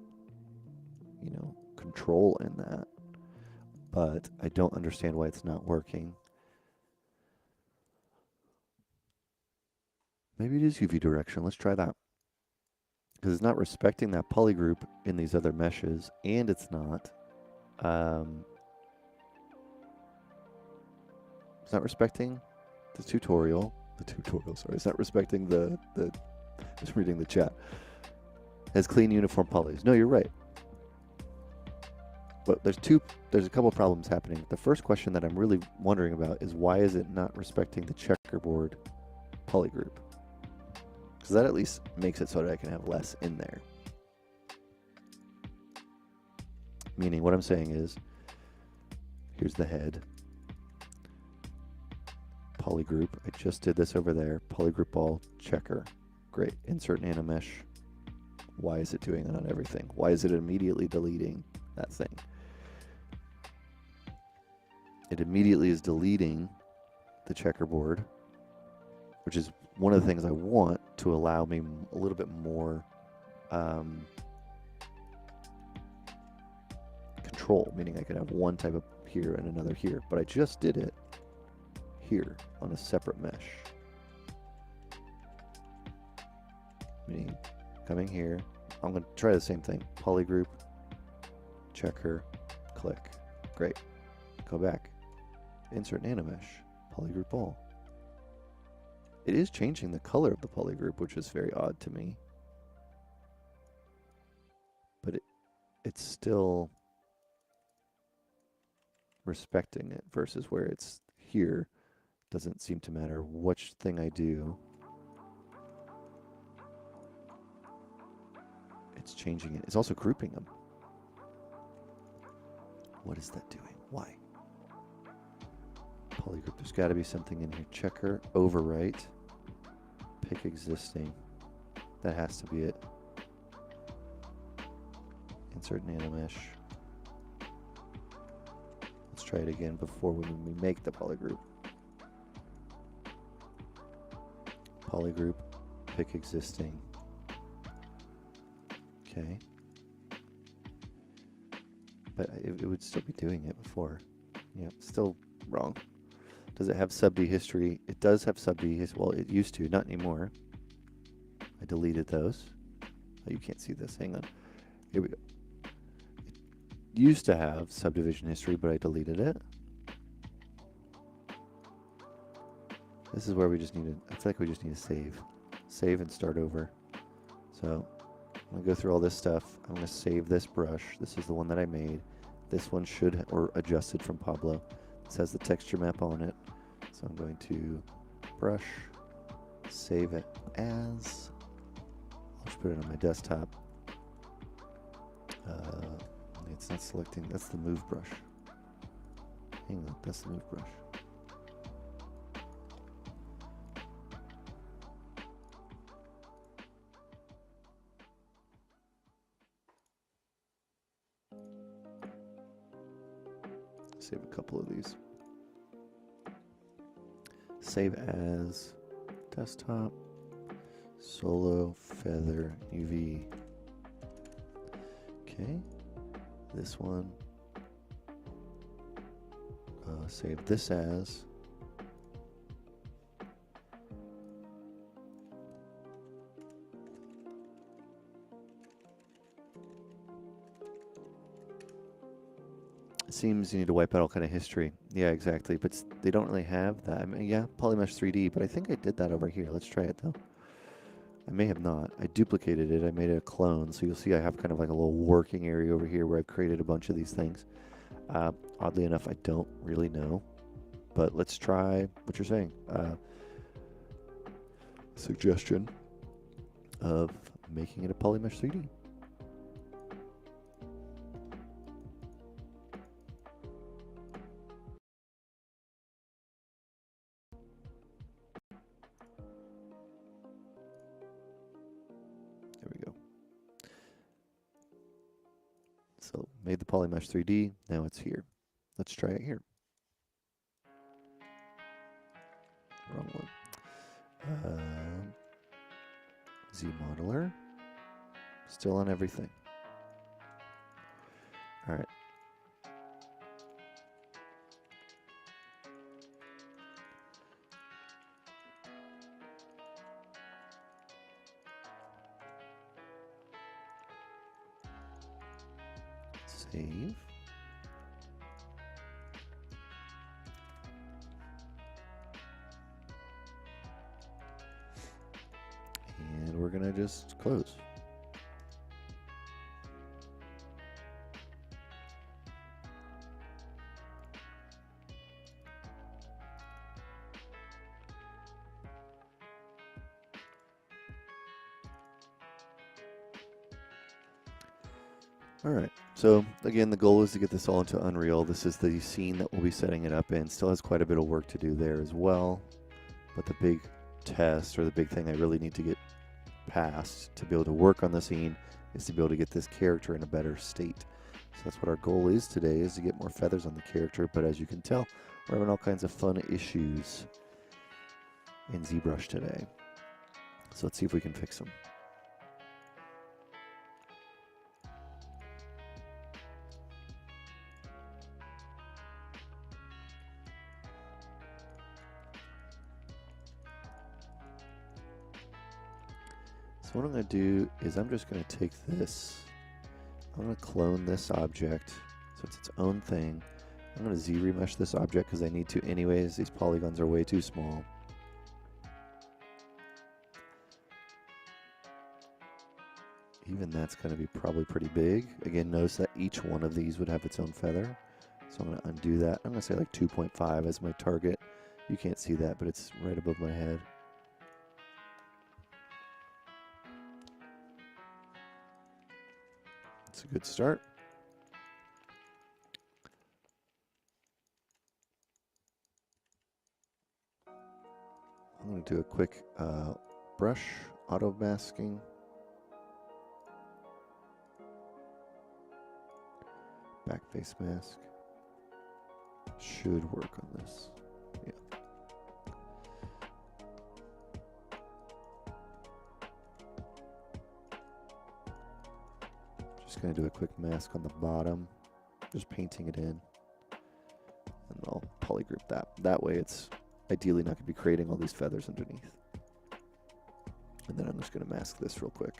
Speaker 1: you know, control in that. But I don't understand why it's not working. Maybe it is UV direction. Let's try that. Because it's not respecting that polygroup in these other meshes, and it's not respecting the tutorial. Sorry, it's not respecting the just reading the chat. Has clean uniform polys. No, you're right. But there's a couple problems happening. The first question that I'm really wondering about is why is it not respecting the checkerboard polygroup? Because that at least makes it so that I can have less in there. Meaning what I'm saying is, here's the head. Polygroup. I just did this over there. Polygroup all checker. Great. Insert Nanomesh. Why is it doing that on everything? Why is it immediately deleting that thing? It immediately is deleting the checkerboard, which is one of the things I want to allow me a little bit more control, meaning I could have one type of here and another here, but I just did it here on a separate mesh. Meaning coming here, I'm going to try the same thing. Polygroup, checker, click. Great. Go back. Insert Nanomesh. Polygroup all. It is changing the color of the polygroup, which is very odd to me. But it's still respecting it versus where it's here. Doesn't seem to matter which thing I do. It's changing it. It's also grouping them. What is that doing? Why? Polygroup. There's got to be something in here. Checker, overwrite, pick existing. That has to be it. Insert Nanomesh. Let's try it again before when we make the polygroup. Polygroup, pick existing. Okay. But it would still be doing it before. Yeah, still wrong. Does it have sub D history? It does have sub D history. Well, it used to, not anymore. I deleted those. Oh, you can't see this. Hang on. Here we go. It used to have subdivision history, but I deleted it. This is where we just need to, I feel like we just need to save. Save and start over. So I'm going to go through all this stuff. I'm going to save this brush. This is the one that I made. This one should, or adjusted from Pablo. This has the texture map on it. So I'm going to brush, save it as, I'll just put it on my desktop. It's not selecting, that's the move brush. Hang on, that's the move brush. Save a couple of these. Save as desktop, solo, feather, UV. Okay, this one. Save this as. It seems you need to wipe out all kind of history. Yeah, exactly. But they don't really have that. I mean, yeah, Polymesh 3D, but I think I did that over here. Let's try it though. I may have not. I duplicated it. I made it a clone. So you'll see I have kind of like a little working area over here where I've created a bunch of these things. Oddly enough, I don't really know. But let's try what you're saying. Suggestion of making it a Polymesh 3D. There we go. So made the Polymesh 3D. Now it's here. Let's try it here. Wrong one. Z modeler. Still on everything. All right. Save. And we're going to just close. All right, so again, the goal is to get this all into Unreal. This is the scene that we'll be setting it up in. Still has quite a bit of work to do there as well. But the big test, or the big thing I really need to get past to be able to work on the scene, is to be able to get this character in a better state. So that's what our goal is today, is to get more feathers on the character. But as you can tell, we're having all kinds of fun issues in Zbrush today. So let's see if we can fix them. So what I'm going to do is I'm just going to take this, I'm going to clone this object so it's its own thing. I'm going to Z-remesh this object because I need to anyways. These polygons are way too small. Even that's going to be probably pretty big. Again, notice that each one of these would have its own feather. So I'm going to undo that. I'm going to say like 2.5 as my target. You can't see that, but it's right above my head. It's a good start. I'm going to do a quick brush auto masking. Back face mask. Should work on this. Yeah. Just going to do a quick mask on the bottom, just painting it in, and I'll polygroup that. That way it's ideally not going to be creating all these feathers underneath. And then I'm just going to mask this real quick.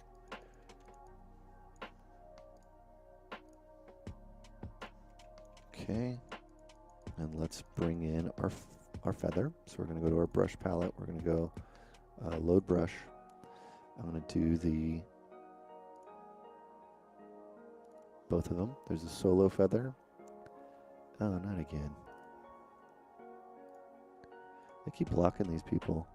Speaker 1: Okay, and let's bring in our our feather. So we're going to go to our brush palette. We're going to go load brush. I'm going to do both of them. There's a solo feather. Oh, not again. I keep blocking these people.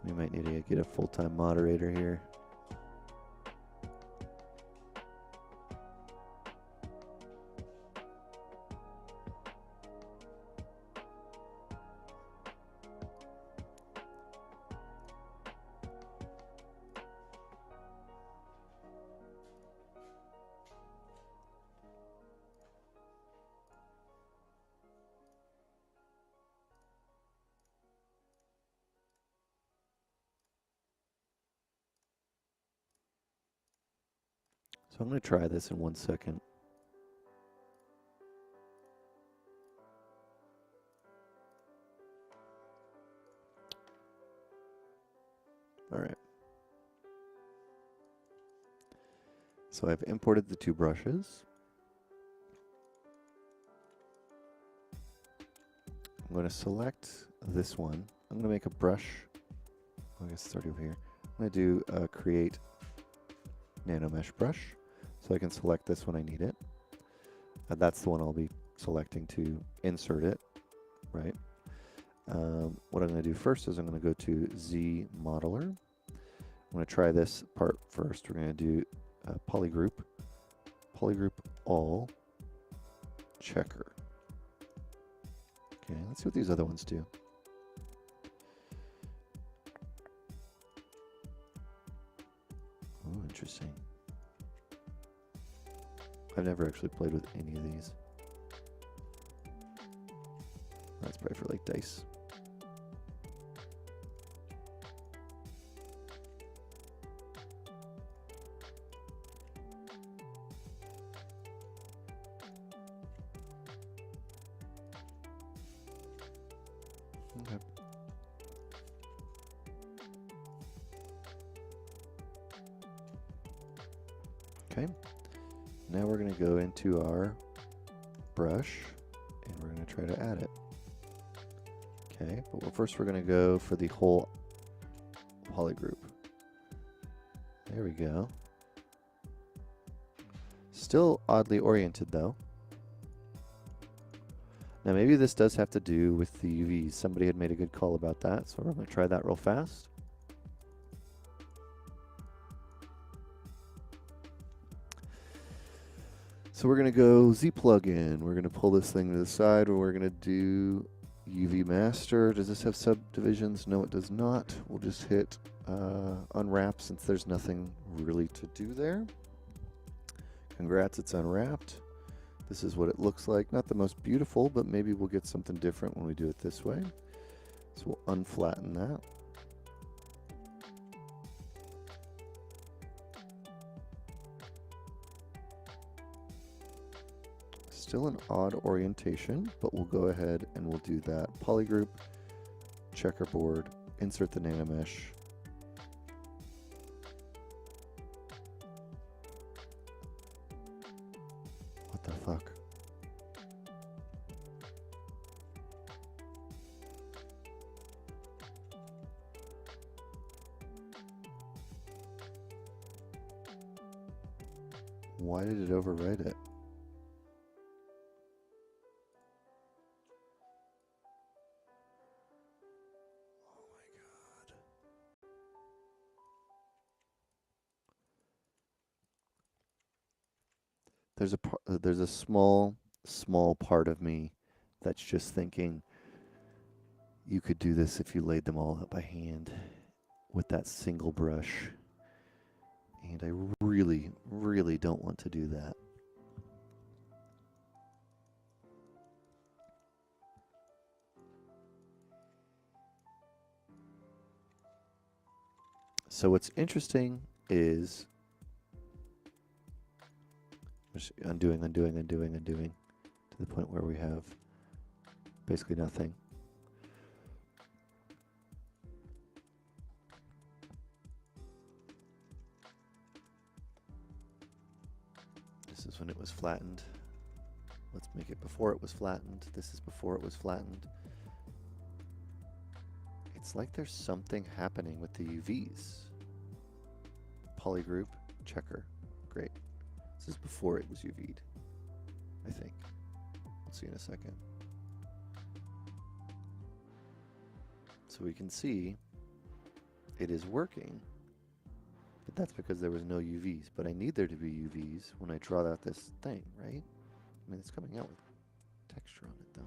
Speaker 1: We might need to get a full-time moderator here. So I'm going to try this in 1 second. All right. So I've imported the 2 brushes. I'm going to select this one. I'm going to make a brush. I guess it's already over here. I'm going to do create Nanomesh brush. So I can select this when I need it. That's the one I'll be selecting to insert it, right? What I'm going to do first is I'm going to go to Z Modeler. I'm going to try this part first. We're going to do Polygroup all checker. Okay, let's see what these other ones do. Oh, interesting. I've never actually played with any of these. That's probably for like dice. Okay. Okay. Now we're going to go into our brush and we're going to try to add it. Okay, but first we're going to go for the whole polygroup. There we go. Still oddly oriented though. Now maybe this does have to do with the UVs. Somebody had made a good call about that, so we're going to try that real fast. So we're going to go Z plugin. We're going to pull this thing to the side and we're going to do UV master. Does this have subdivisions? No, it does not. We'll just hit unwrap since there's nothing really to do there. Congrats, it's unwrapped. This is what it looks like. Not the most beautiful, but maybe we'll get something different when we do it this way. So we'll unflatten that. Still an odd orientation, but we'll go ahead and we'll do that. Polygroup, checkerboard, insert the Nanomesh. What the fuck? Why did it overwrite it? There's a small part of me that's just thinking you could do this if you laid them all out by hand with that single brush. And I really, really don't want to do that. So what's interesting is just undoing to the point where we have basically nothing. This is when it was flattened. Let's make it before it was flattened. This is before it was flattened. It's like there's something happening with the UVs. Polygroup, checker. Great. This is before it was UV'd, I think. We'll see in a second. So we can see it is working, but that's because there was no UVs. But I need there to be UVs when I draw out this thing, right? I mean, it's coming out with texture on it, though.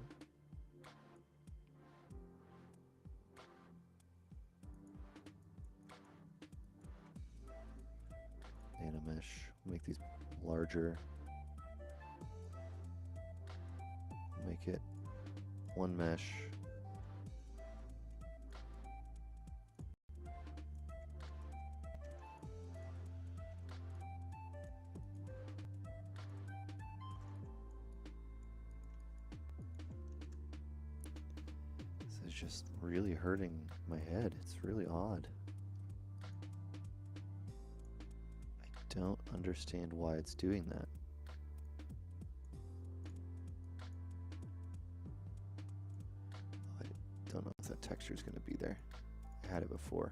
Speaker 1: Nanomesh, make these larger. Make it one mesh. This is just really hurting my head. It's really odd. I don't understand why it's doing that. I don't know if that texture is going to be there. I had it before.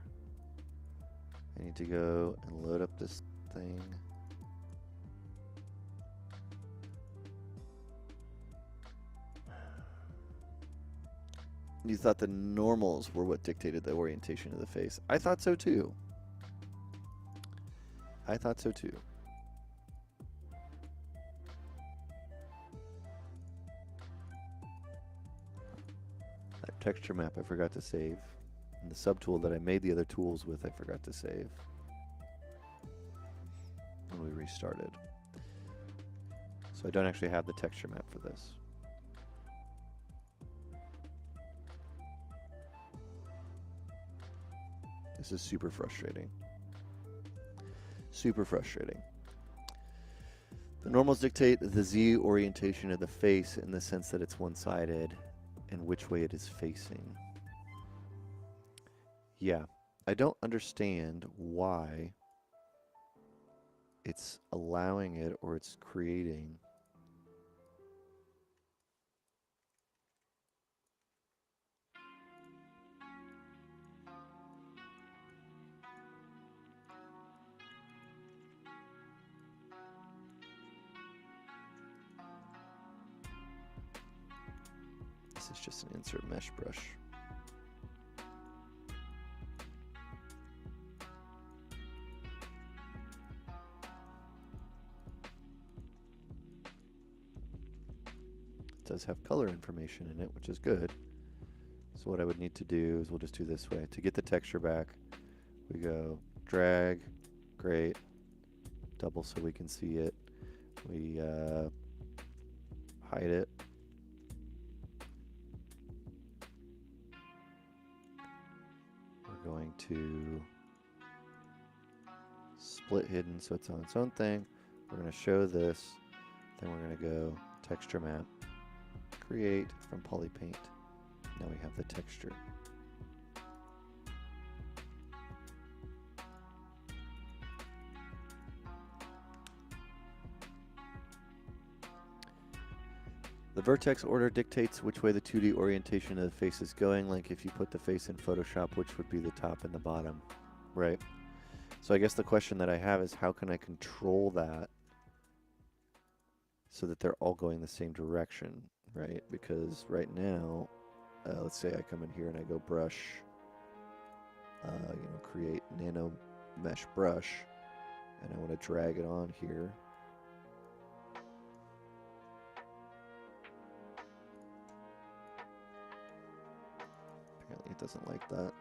Speaker 1: I need to go and load up this thing. You thought the normals were what dictated the orientation of the face. I thought so too. I thought so too. That texture map I forgot to save. And the subtool that I made the other tools with I forgot to save. When we restarted. So I don't actually have the texture map for this. This is super frustrating. Super frustrating. The normals dictate the Z orientation of the face in the sense that it's one-sided and which way it is facing. Yeah, I don't understand why it's allowing it or it's creating this is just an insert mesh brush. It does have color information in it, which is good. So what I would need to do is we'll just do this way. To get the texture back, we go drag, great, double so we can see it. We hide it. We're going to split hidden so it's on its own thing. We're going to show this. Then we're going to go texture map, create from polypaint. Now we have the texture. The vertex order dictates which way the 2D orientation of the face is going, like if you put the face in Photoshop, which would be the top and the bottom, right? So I guess the question that I have is how can I control that so that they're all going the same direction, right? Because right now, let's say I come in here and I go brush, create Nanomesh brush, and I want to drag it on here. Apparently it doesn't like that.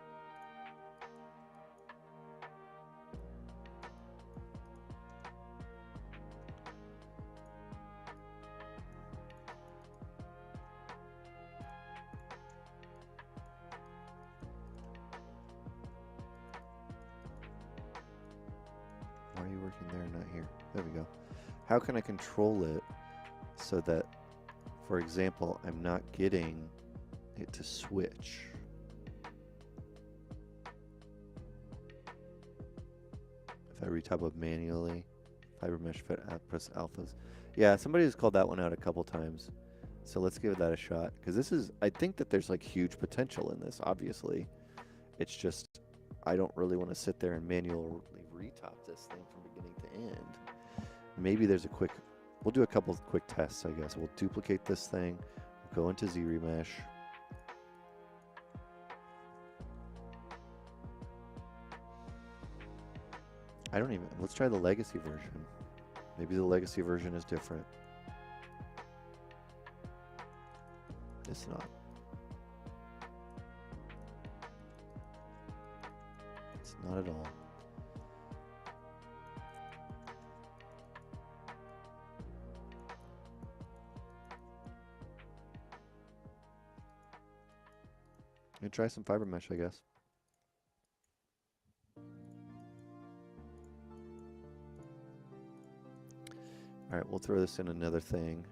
Speaker 1: Why are you working there and not here? There we go. How can I control it so that, for example, I'm not getting it to switch? If I retop up manually, fiber mesh fit press alphas. Yeah, somebody has called that one out a couple times. So let's give that a shot. Because this is, I think that there's like huge potential in this, obviously. It's just, I don't really want to sit there and manually retop this thing from beginning to end. Maybe there's a quick, we'll do a couple of quick tests, I guess. We'll duplicate this thing, go into Zremesh. I don't even, let's try the legacy version. Maybe the legacy version is different. It's not. It's not at all. I'm gonna try some fiber mesh, I guess. All right, we'll throw this in another thing.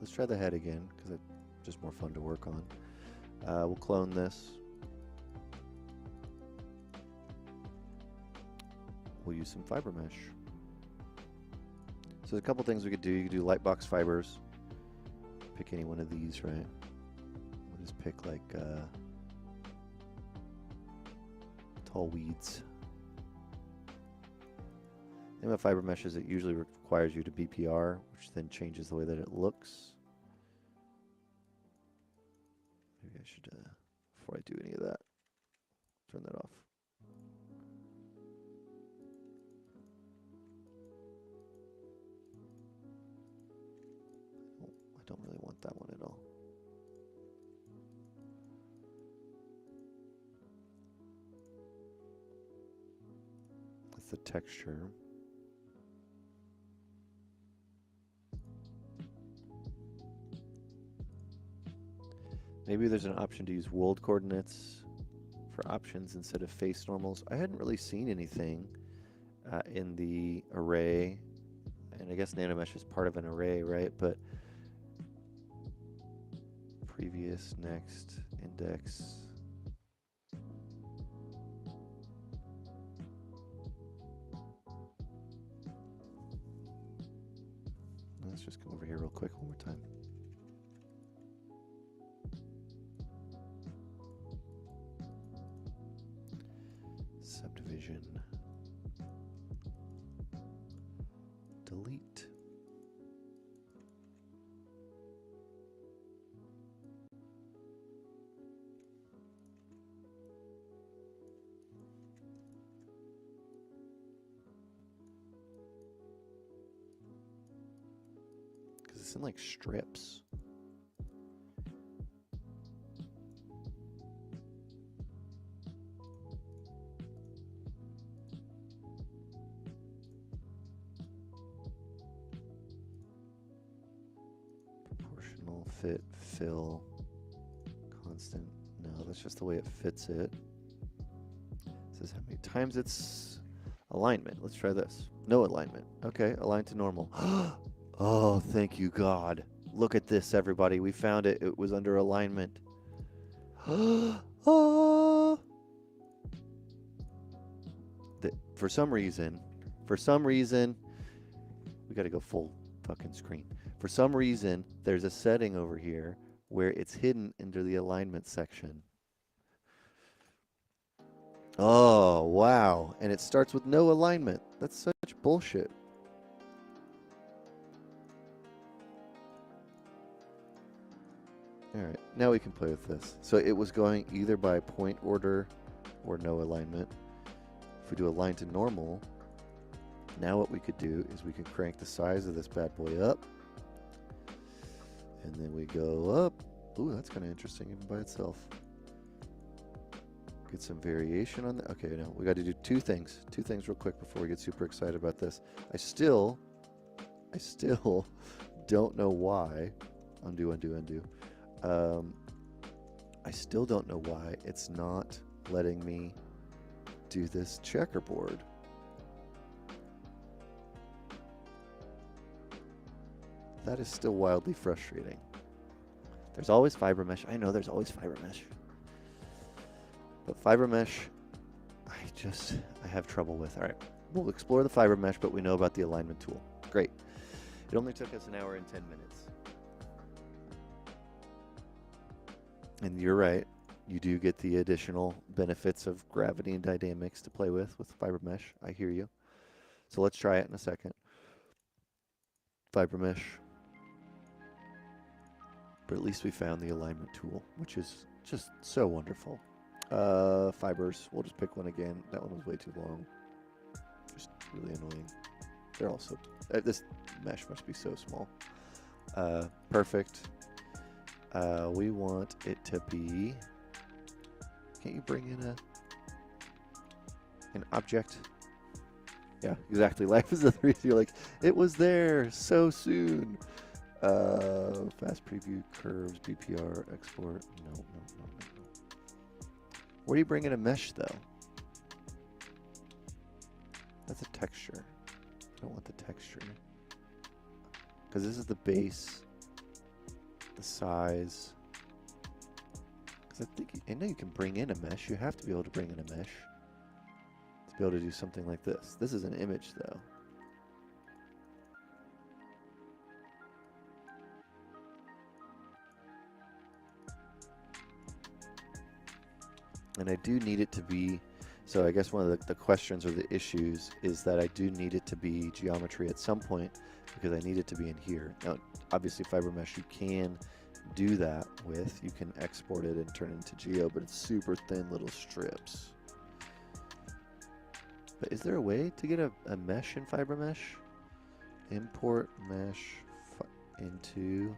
Speaker 1: Let's try the head again, because it's just more fun to work on. We'll clone this. We'll use some fiber mesh. So there's a couple things we could do. You could do lightbox fibers. Pick any one of these, right? We'll just pick like tall weeds. The thing about fiber mesh is it usually requires you to BPR, which then changes the way that it looks. Maybe I should, before I do any of that, turn that off. Oh, I don't really want that one at all. That's the texture. Maybe there's an option to use world coordinates for options instead of face normals. I hadn't really seen anything in the array, and I guess Nanomesh is part of an array, right? But previous, next, index. Let's just come over here real quick one more time. Subdivision. Delete. Because it's in like strips. Fit, fill, constant. No, that's just the way it fits it. It says how many times it's alignment. Let's try this. No alignment. Okay, align to normal. Oh, thank you, God. Look at this, everybody. We found it. It was under alignment. Oh. For some reason, we got to go full fucking screen. For some reason, there's a setting over here where it's hidden under the alignment section. Oh, wow. And it starts with no alignment. That's such bullshit. All right, now we can play with this. So it was going either by point order or no alignment. If we do align to normal, now what we could do is we can crank the size of this bad boy up. And then we go up. Ooh, that's kind of interesting even by itself. Get some variation on that. Okay, now we got to do two things real quick before we get super excited about this. I still don't know why. Undo. I still don't know why it's not letting me do this checkerboard. That is still wildly frustrating. There's always fiber mesh. I know there's always fiber mesh. But fiber mesh, I have trouble with. All right, we'll explore the fiber mesh, but we know about the alignment tool. Great. It only took us an hour and 10 minutes. And you're right. You do get the additional benefits of gravity and dynamics to play with fiber mesh. I hear you. So let's try it in a second. Fiber mesh. But at least we found the alignment tool, which is just so wonderful. Fibers. We'll just pick one again. That one was way too long. Just really annoying. They're also... this mesh must be so small. Perfect. We want it to be... Can't you bring in an object? Yeah, exactly. Life is the three. You're like, it was there so soon. Fast preview, curves, BPR, export. No. Where do you bring in a mesh, though? That's a texture. I don't want the texture. Because this is the base, the size. Because I know you can bring in a mesh. You have to be able to bring in a mesh to be able to do something like this. This is an image, though. And I do need it to be, so I guess one of the questions or the issues is that I do need it to be geometry at some point because I need it to be in here. Now, obviously fiber mesh you can do that with. You can export it and turn it into geo, but it's super thin little strips. But is there a way to get a mesh in fiber mesh? Import mesh into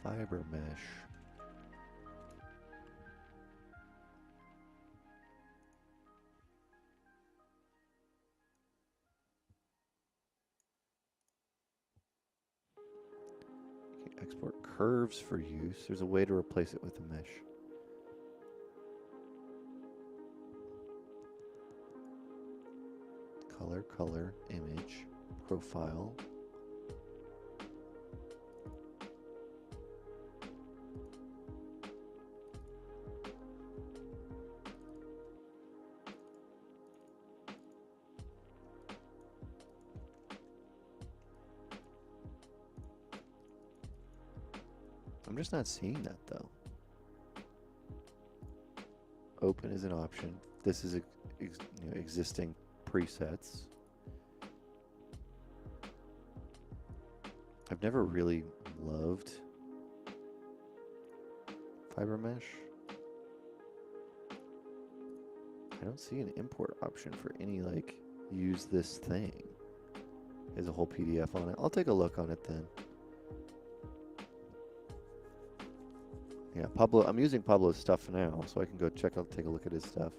Speaker 1: fiber mesh. Export curves for use. There's a way to replace it with a mesh. Color, image, profile. I'm just not seeing that though. Open is an option. This is existing presets. I've never really loved fiber mesh. I don't see an import option for any like use this thing. There's a whole PDF on it. I'll take a look on it then. Yeah, Pablo. I'm using Pablo's stuff now, so I can go take a look at his stuff.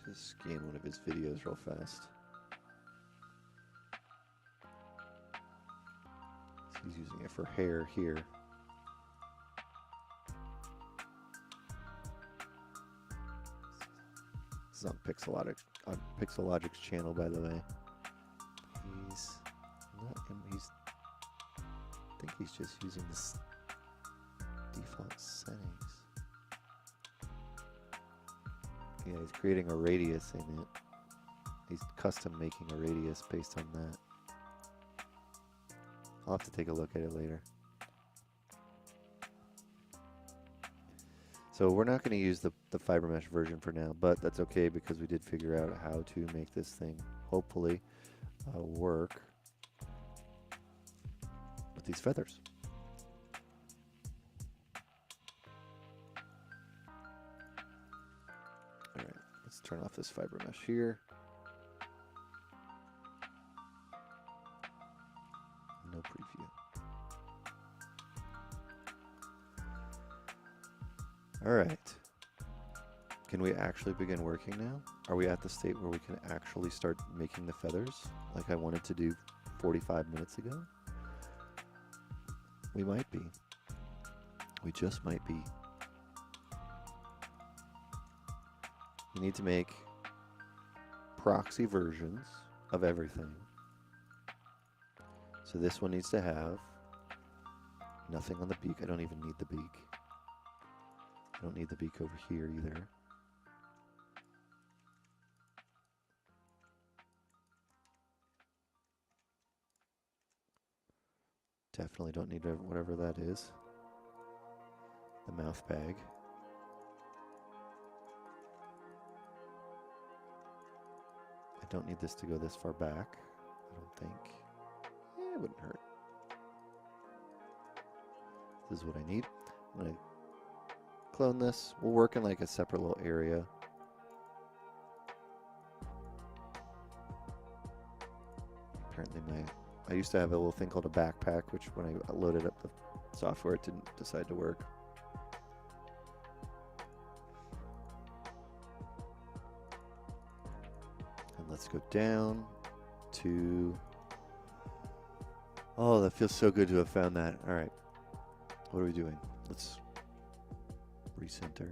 Speaker 1: Just scan one of his videos real fast. So he's using it for hair here. This is on Pixelogic's channel, by the way. I think he's just using this default settings. Yeah, he's creating a radius in it. He's custom making a radius based on that. I'll have to take a look at it later. So we're not going to use the fiber mesh version for now, but that's okay because we did figure out how to make this thing hopefully work with these feathers. Alright, let's turn off this fiber mesh here. No preview. Alright. Can we actually begin working now? Are we at the state where we can actually start making the feathers like I wanted to do 45 minutes ago? We might be. We just might be. We need to make proxy versions of everything. So this one needs to have nothing on the beak. I don't even need the beak. I don't need the beak over here either. Definitely don't need whatever that is. The mouth bag. I don't need this to go this far back. I don't think. It wouldn't hurt. This is what I need. I'm going to clone this. We'll work in like a separate little area. Apparently I used to have a little thing called a backpack, which when I loaded up the software, it didn't decide to work. And let's go down to... Oh, that feels so good to have found that. All right. What are we doing? Let's recenter.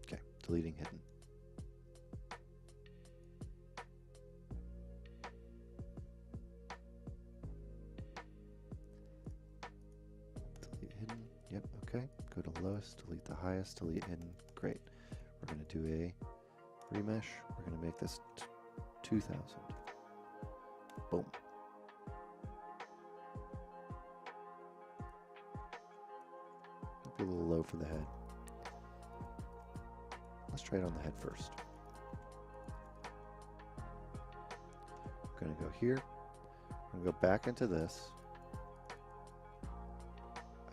Speaker 1: Okay, deleting hidden. Delete hidden. Yep, okay. Go to lowest, delete the highest, delete hidden. Great. We're going to do a remesh. We're going to make this 2000. Boom. Be a little low for the head. Let's try it on the head first. I'm going to go here. I'm going to go back into this.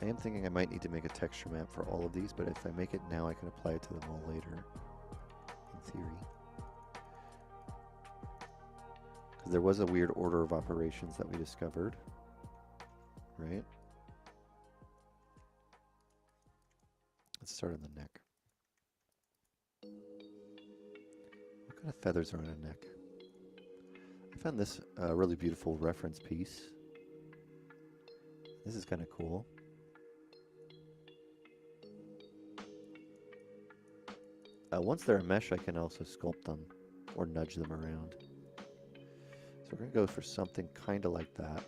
Speaker 1: I am thinking I might need to make a texture map for all of these, but if I make it now, I can apply it to them all later, in theory. Because there was a weird order of operations that we discovered, right? Let's start on the neck. What kind of feathers are on a neck? I found this really beautiful reference piece. This is kind of cool. Once they're a mesh, I can also sculpt them or nudge them around. So we're going to go for something kind of like that.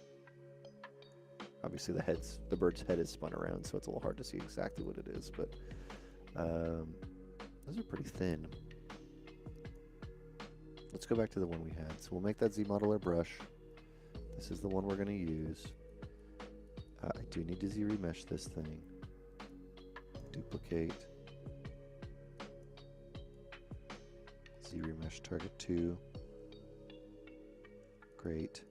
Speaker 1: Obviously the bird's head is spun around, so it's a little hard to see exactly what it is, but those are pretty thin. Let's go back to the one we had. So we'll make that Z-modeler brush. This is the one we're going to use. I do need to Z-remesh this thing. Duplicate. Z-remesh target 2. Great.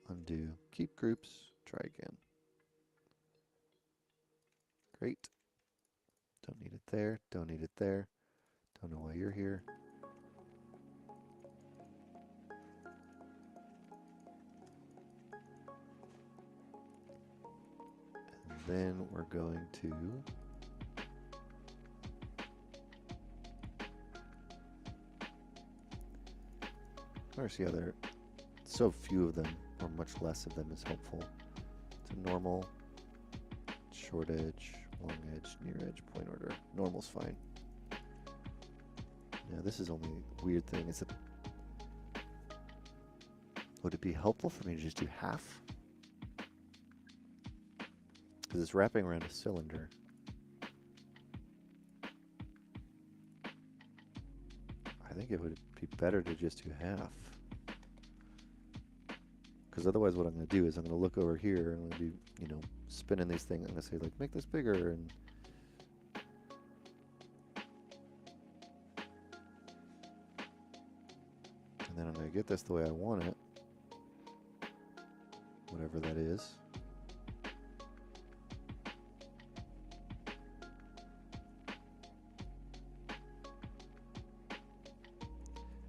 Speaker 1: Undo. Keep groups. Try again. Great. Don't need it there. Don't need it there. Don't know why you're here. And then we're going to see how there so few of them, or much less of them, is helpful. It's a normal, short edge, long edge, near edge, point order. Normal's fine. Now this is only a weird thing. Is it? Would it be helpful for me to just do half? Because it's wrapping around a cylinder. I think it would be better to just do half. Because otherwise what I'm going to do is I'm going to look over here and I'm going to be, you know, spinning these things. I'm going to say, like, make this bigger. And then I'm going to get this the way I want it. Whatever that is.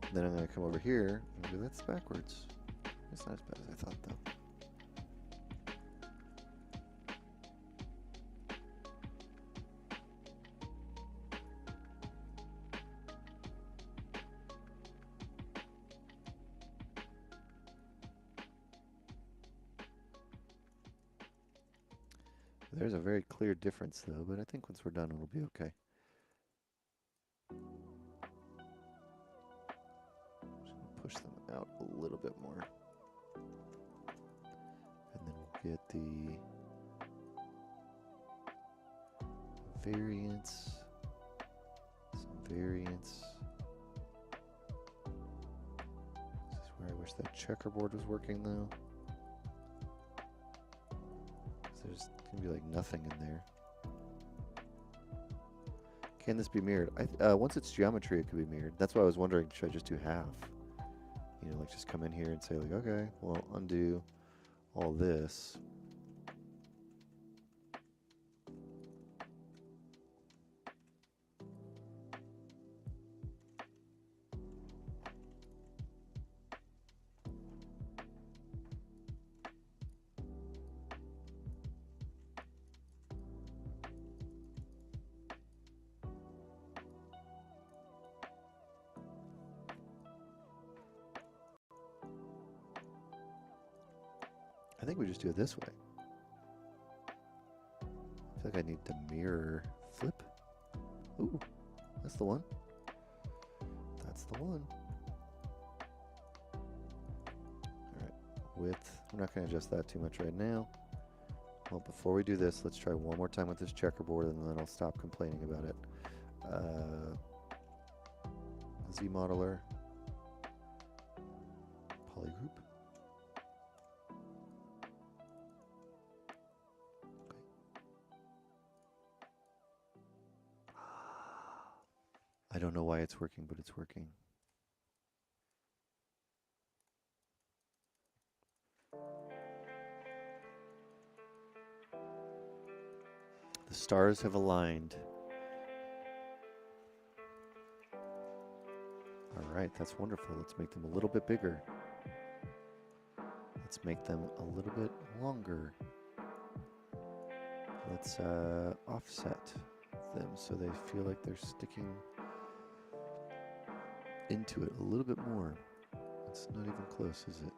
Speaker 1: And then I'm going to come over here and do that's backwards. It's not as bad as I thought, though. There's a very clear difference though, but I think once we're done it'll be okay. Just gonna push them out a little bit more. And then we'll get the variance, some variance. This is where I wish that checkerboard was working though. There's gonna be like nothing in there. Can this be mirrored? Once it's geometry, it could be mirrored. That's why I was wondering, should I just do half? You know, like just come in here and say like, okay, well, undo all this. I think we just do it this way. I feel like I need to mirror flip. Ooh, that's the one. That's the one. Alright, width. We're not going to adjust that too much right now. Well, before we do this, let's try one more time with this checkerboard and then I'll stop complaining about it. Z modeler. Polygroup. I don't know why it's working, but it's working. The stars have aligned. All right, that's wonderful. Let's make them a little bit bigger. Let's make them a little bit longer. Let's offset them so they feel like they're sticking into it a little bit more. It's not even close, is it?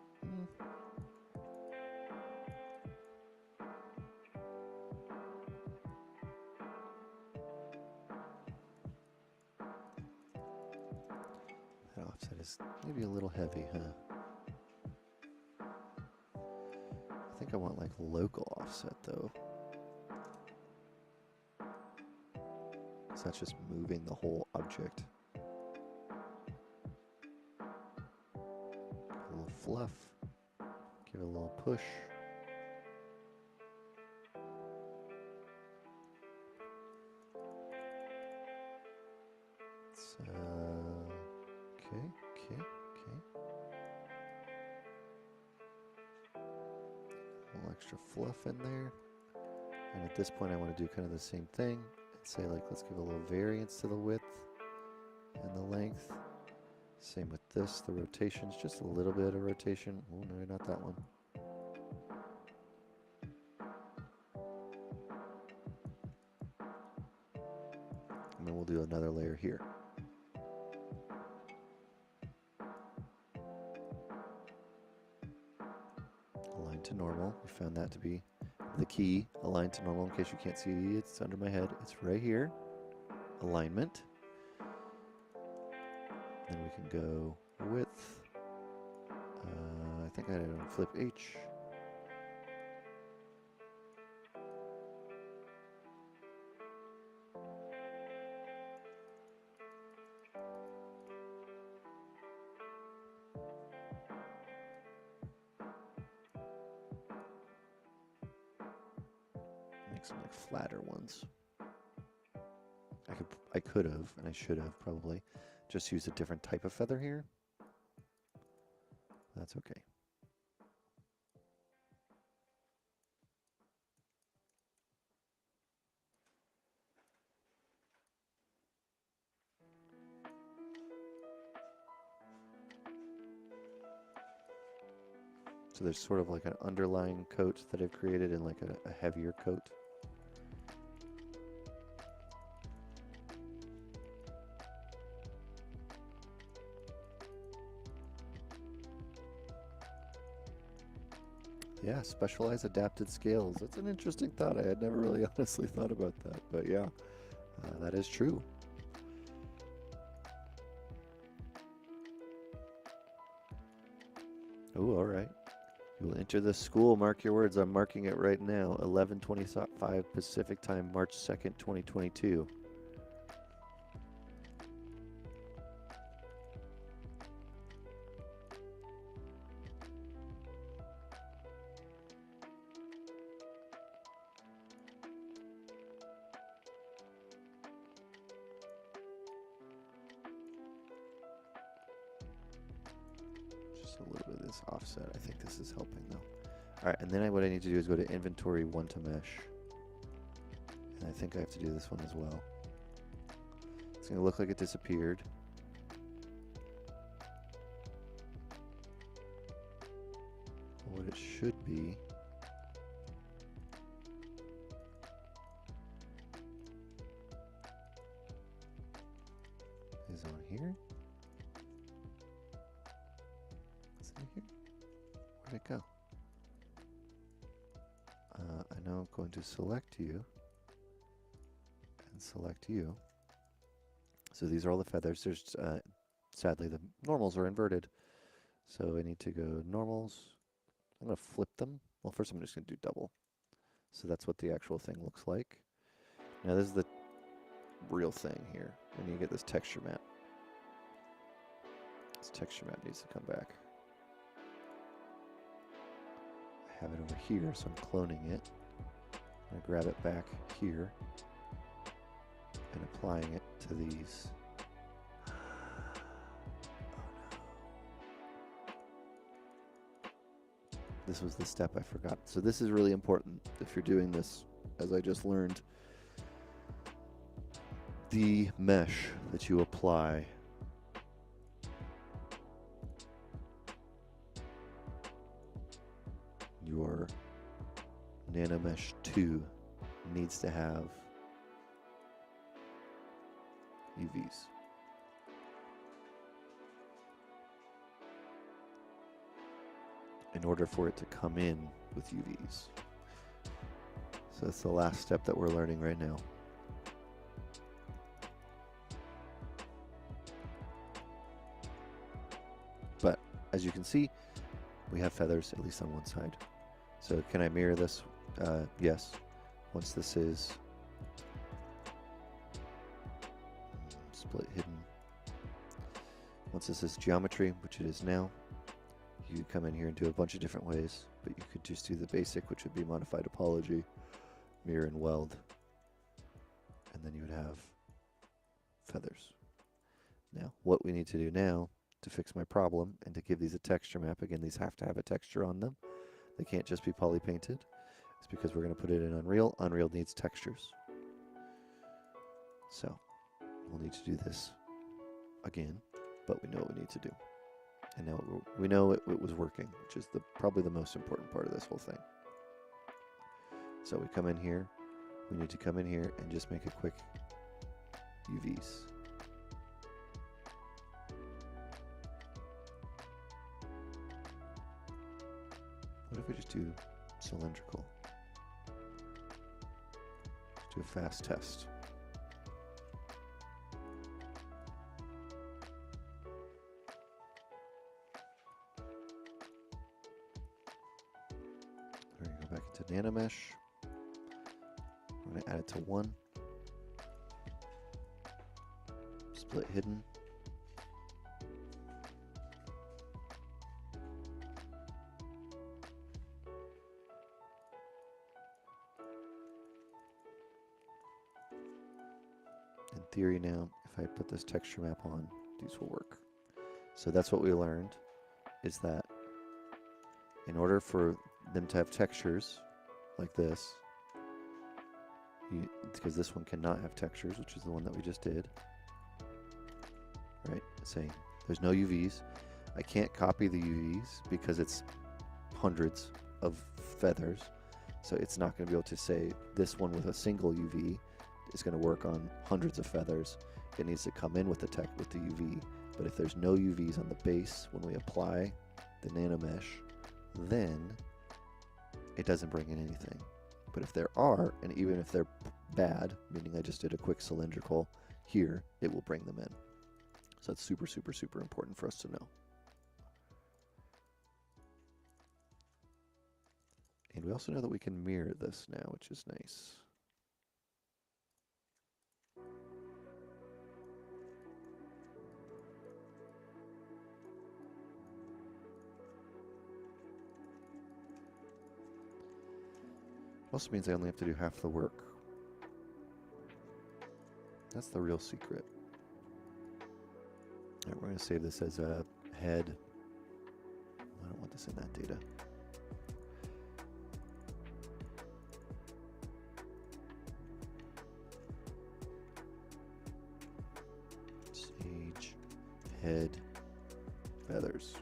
Speaker 1: That offset is maybe a little heavy, huh? I think I want like local offset though. So that's just moving the whole object. A little fluff. Give it a little push. Okay. A little extra fluff in there. And at this point I want to do kind of the same thing and say like, let's give a little variance to the width and the length. Same with this, the rotations, just a little bit of rotation. Oh no, not that one. And then we'll do another layer here. Align to normal. We found that to be the key. Align to normal. In case you can't see, it's under my head. It's right here. Alignment. Then we can go width. I think I did on flip H. Make some like flatter ones. I could have, and I should have probably just used a different type of feather here. That's okay. So there's sort of like an underlying coat that I've created and like a heavier coat. Yeah, specialized adapted scales. That's an interesting thought. I had never really honestly thought about that, but yeah, that is true. Oh, all right. You will enter the school. Mark your words. I'm marking it right now. 11:25 Pacific Time, March 2nd, 2022. Just a little bit of this offset. I think this is helping though. All right, and then what I need to do is go to inventory, one to mesh. And I think I have to do this one as well. It's going to look like it disappeared. What it should be is on here. Is it here? Where'd it go? I know I'm going to select you and select you. So these are all the feathers. There's sadly the normals are inverted. So I need to go normals. I'm going to flip them. Well, first I'm just going to do double. So that's what the actual thing looks like. Now this is the real thing here. We need to get this texture map. This texture map needs to come back. I have it over here, so I'm cloning it. I'm going to grab it back here and applying it to these. This was the step I forgot. So this is really important if you're doing this, as I just learned. The mesh that you apply your Nanomesh 2 needs to have UVs. In order for it to come in with UVs. So that's the last step that we're learning right now. But as you can see, we have feathers, at least on one side. So can I mirror this? Yes. Once this is split hidden. Once this is geometry, which it is now, you could come in here and do a bunch of different ways, but you could just do the basic, which would be modified topology, mirror and weld, and then you would have feathers. Now, what we need to do now to fix my problem and to give these a texture map, again, these have to have a texture on them. They can't just be poly painted. It's because we're going to put it in Unreal. Unreal needs textures. So, we'll need to do this again, but we know what we need to do. And now we know it was working, which is probably the most important part of this whole thing. So we come in here. We need to come in here and just make a quick UVs. What if we just do cylindrical? Just do a fast test. We're going to go back into Nanomesh. We're going to add it to 1. Split hidden. In theory now, if I put this texture map on, these will work. So that's what we learned, is that in order for them to have textures like this, because this one cannot have textures, which is the one that we just did, right? Saying there's no UVs. I can't copy the UVs because it's hundreds of feathers, so it's not going to be able to say this one with a single UV is going to work on hundreds of feathers. It needs to come in with the UV. But if there's no UVs on the base when we apply the Nanomesh, then it doesn't bring in anything. But if there are, and even if they're bad, meaning I just did a quick cylindrical here, it will bring them in. So that's super, super, super important for us to know. And we also know that we can mirror this now, which is nice. Also means I only have to do half the work. That's the real secret. All right, we're going to save this as a head. I don't want this in that data. Sage, head, feathers.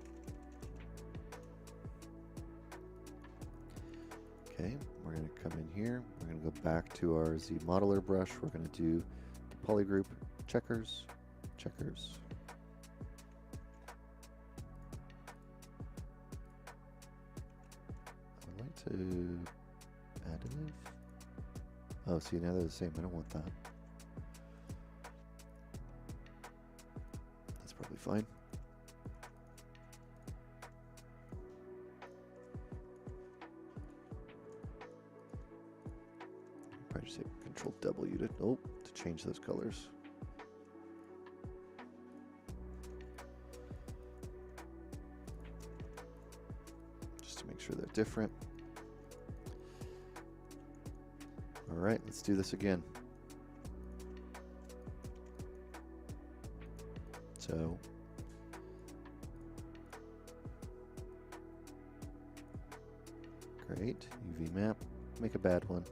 Speaker 1: Okay, we're going to come in here. We're going to go back to our Z modeler brush. We're going to do polygroup checkers, checkers. I'd like to additive. Oh, see, now they're the same. I don't want that. That's probably fine. Probably just hit Control W to change those colors. Just to make sure they're different. All right, let's do this again. So great, UV map, make a bad one.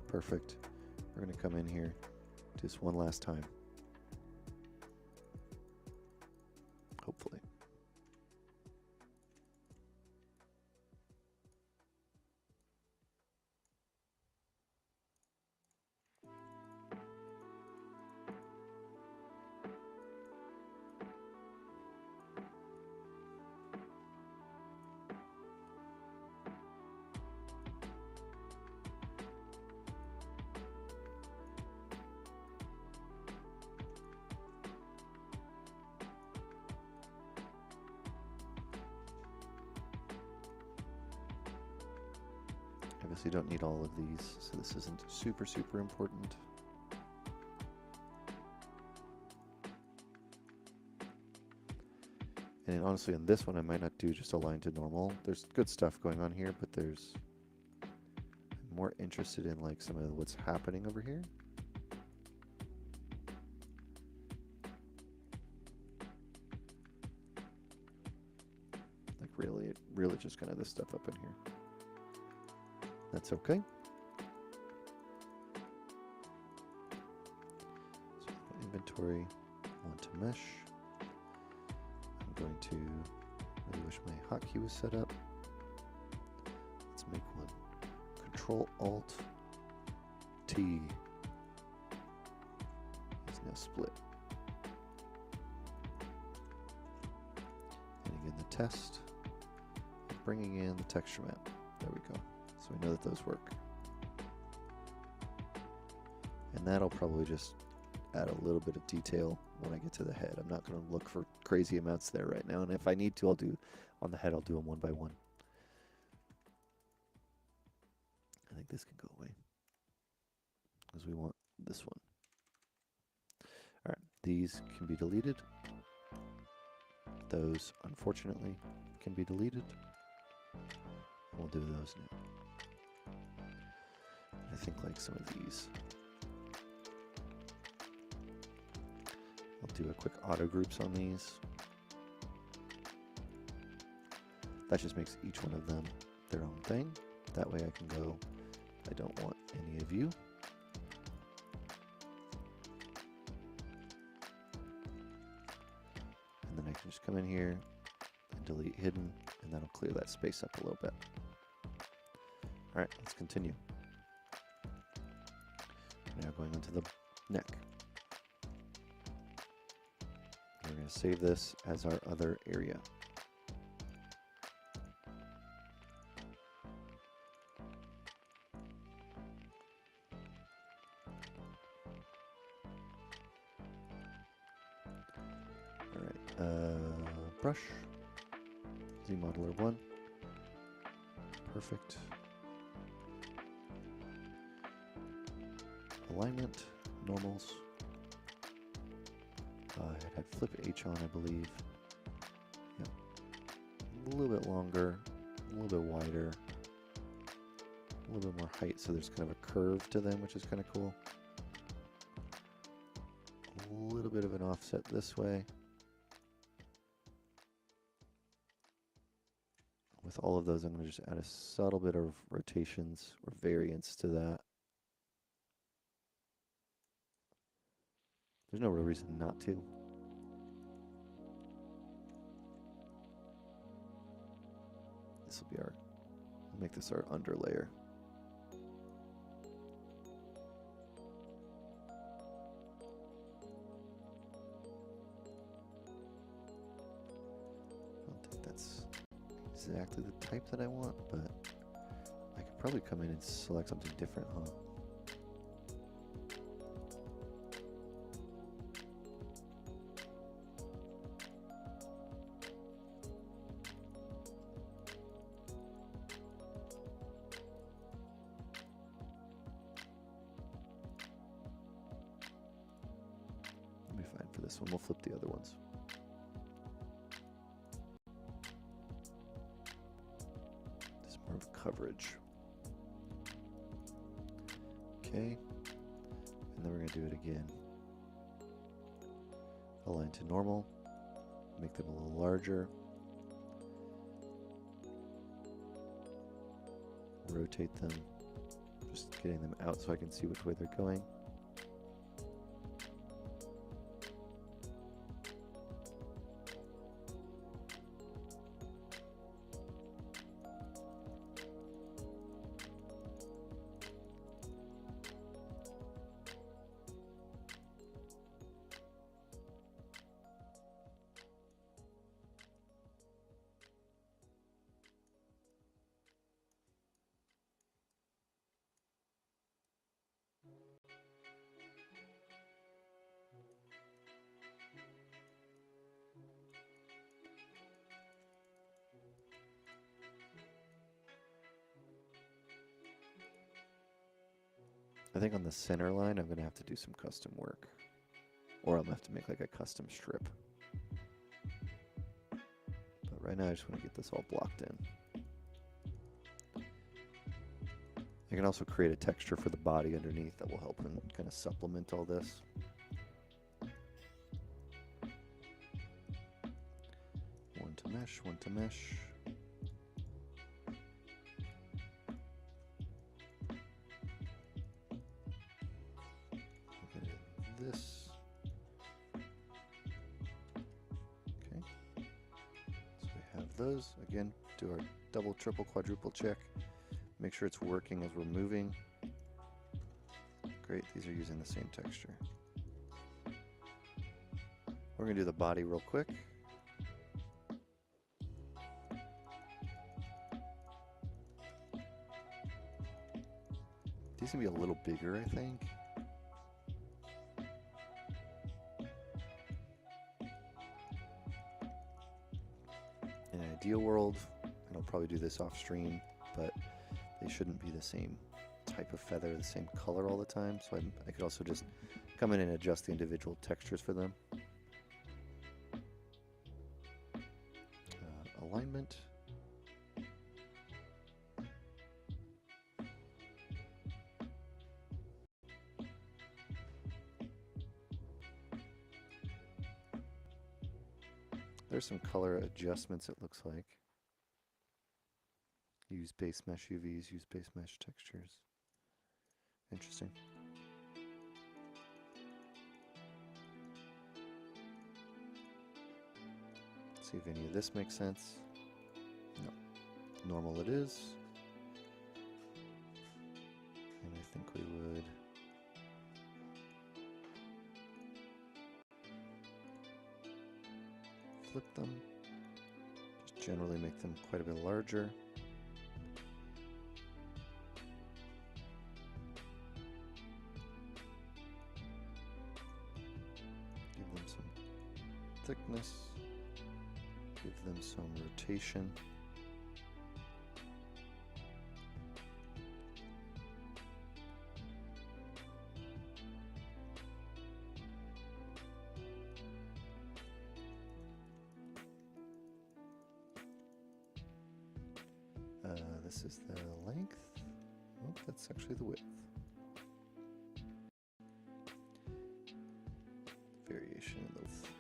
Speaker 1: Perfect. We're going to come in here, do this one last time. Hopefully. Obviously don't need all of these, so this isn't super, super important. And honestly, on this one, I might not do just align to normal. There's good stuff going on here, but I'm more interested in like some of what's happening over here. Like really just kind of this stuff up in here. That's okay. So inventory, want to mesh. I'm going to really wish my hotkey was set up. Let's make one. Control Alt T. It's now split. Getting in the test. Bringing in the texture map. There we go. So we know that those work. And that'll probably just add a little bit of detail when I get to the head. I'm not going to look for crazy amounts there right now. And if I need to, I'll do on the head, I'll do them one by one. I think this can go away because we want this one. All right, these can be deleted. Those, unfortunately, can be deleted. We'll do those now. I think like some of these. I'll do a quick auto groups on these. That just makes each one of them their own thing. That way I can go, I don't want any of you. And then I can just come in here and delete hidden, and that'll clear that space up a little bit. All right, let's continue. Now going into the neck. We're going to save this as our other area. Brush, Z Modeler 1, perfect. Alignment, normals. It had flip H on, I believe. Yep. A little bit longer, a little bit wider, a little bit more height, so there's kind of a curve to them, which is kind of cool. A little bit of an offset this way. With all of those, I'm going to just add a subtle bit of rotations or variance to that. There's no real reason not to. This will be our, we'll make this our underlayer. I don't think that's exactly the type that I want, but I could probably come in and select something different, huh? It'll be fine for this one. We'll flip the other ones. More of coverage. Okay, and then we're going to do it again. Align to normal, make them a little larger, rotate them, just getting them out so I can see which way they're going. I think on the center line, I'm going to have to do some custom work. Or I'll have to make like a custom strip. But right now, I just want to get this all blocked in. I can also create a texture for the body underneath that will help and kind of supplement all this. One to mesh, one to mesh. This. Okay. So we have those. Again, do our double, triple, quadruple check. Make sure it's working as we're moving. Great, these are using the same texture. We're going to do the body real quick. These can be a little bigger, I think. In an ideal world, and I'll probably do this off stream, but they shouldn't be the same type of feather, the same color all the time. So I could also just come in and adjust the individual textures for them. Alignment. There's some color adjustments, it looks like. Use base mesh UVs, use base mesh textures. Interesting. See if any of this makes sense. No. Normal it is. And I think we would flip them. Just generally make them quite a bit larger. Give them some thickness. Give them some rotation. This is the length. Oh, that's actually the width. Variation in the width.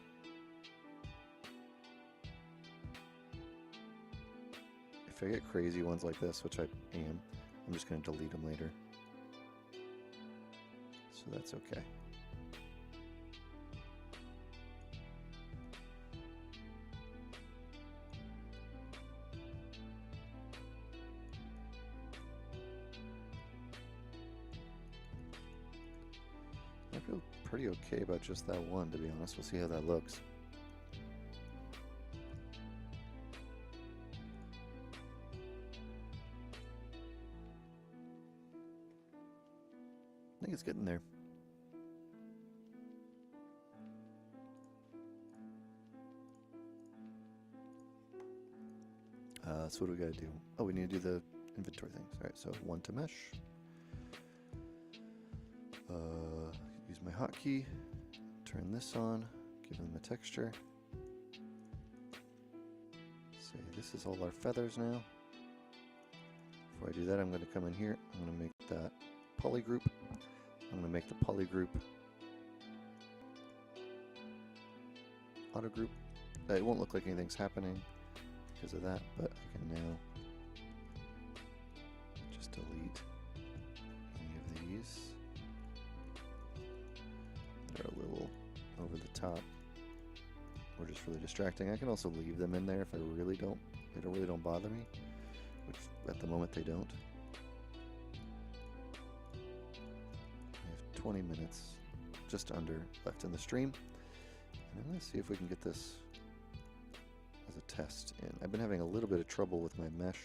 Speaker 1: If I get crazy ones like this, which I am, I'm just going to delete them later. So that's okay. I feel pretty okay about just that one, to be honest. We'll see how that looks. I think it's getting there. So what do we gotta do? Oh, we need to do the inventory things. All right, so one to mesh. Use my hotkey. Turn this on. Give them a texture. Say this is all our feathers now. Before I do that, I'm going to come in here. I'm going to make that polygroup. I'm going to make the polygroup auto group. It won't look like anything's happening because of that, but I can now just delete any of these that are a little over the top or just really distracting. I can also leave them in there if I really don't, they really don't bother me, which at the moment they don't. I have 20 minutes, just under, left in the stream. And I'm going to see if we can get this as a test in. I've been having a little bit of trouble with my mesh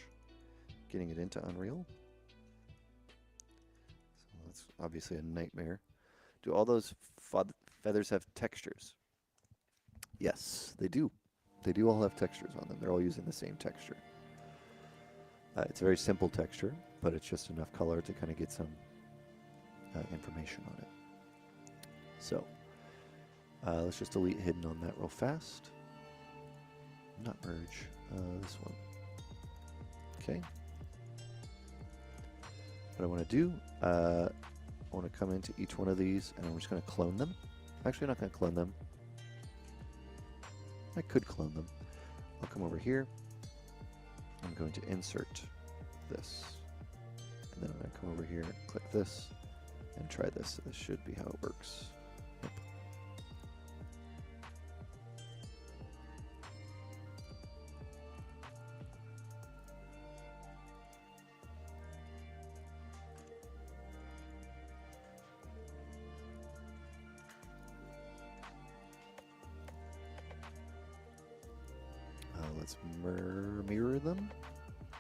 Speaker 1: getting it into Unreal. So that's obviously a nightmare. Do all those feathers have textures? Yes, they do. They do all have textures on them. They're all using the same texture. It's a very simple texture, but it's just enough color to kind of get some information on it. So let's just delete hidden on that real fast. Not merge, this one. Okay. What I want to do, I want to come into each one of these and I'm just going to clone them. Actually, I'm not going to clone them. I could clone them. I'll come over here. I'm going to insert this. And then I'm going to come over here, click this, and try this. This should be how it works. Yep. Let's mirror them.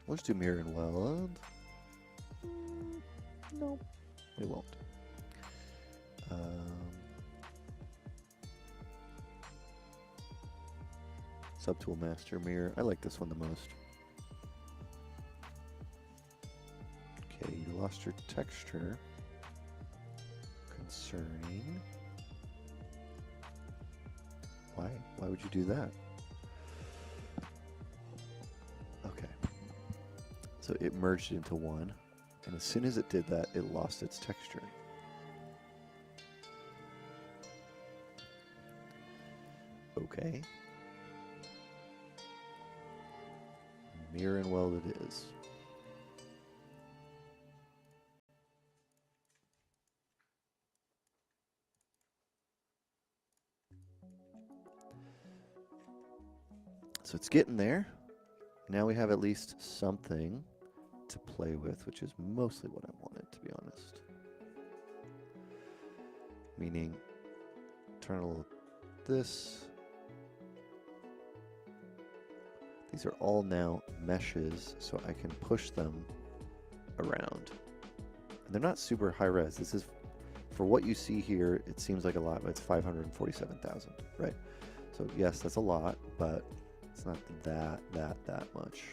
Speaker 1: Let's do mirror and weld. No, we won't. Subtool master mirror. I like this one the most. Okay, you lost your texture. Concerning. Why? Why would you do that? Okay. So it merged into one, and as soon as it did that, it lost its texture. Okay. Mirror and weld it is. So it's getting there. Now we have at least something to play with, which is mostly what I wanted, to be honest. Meaning, turn a little this. These are all now meshes, so I can push them around. And they're not super high res. This is, for what you see here, it seems like a lot, but it's 547,000, right? So yes, that's a lot, but It's not that much.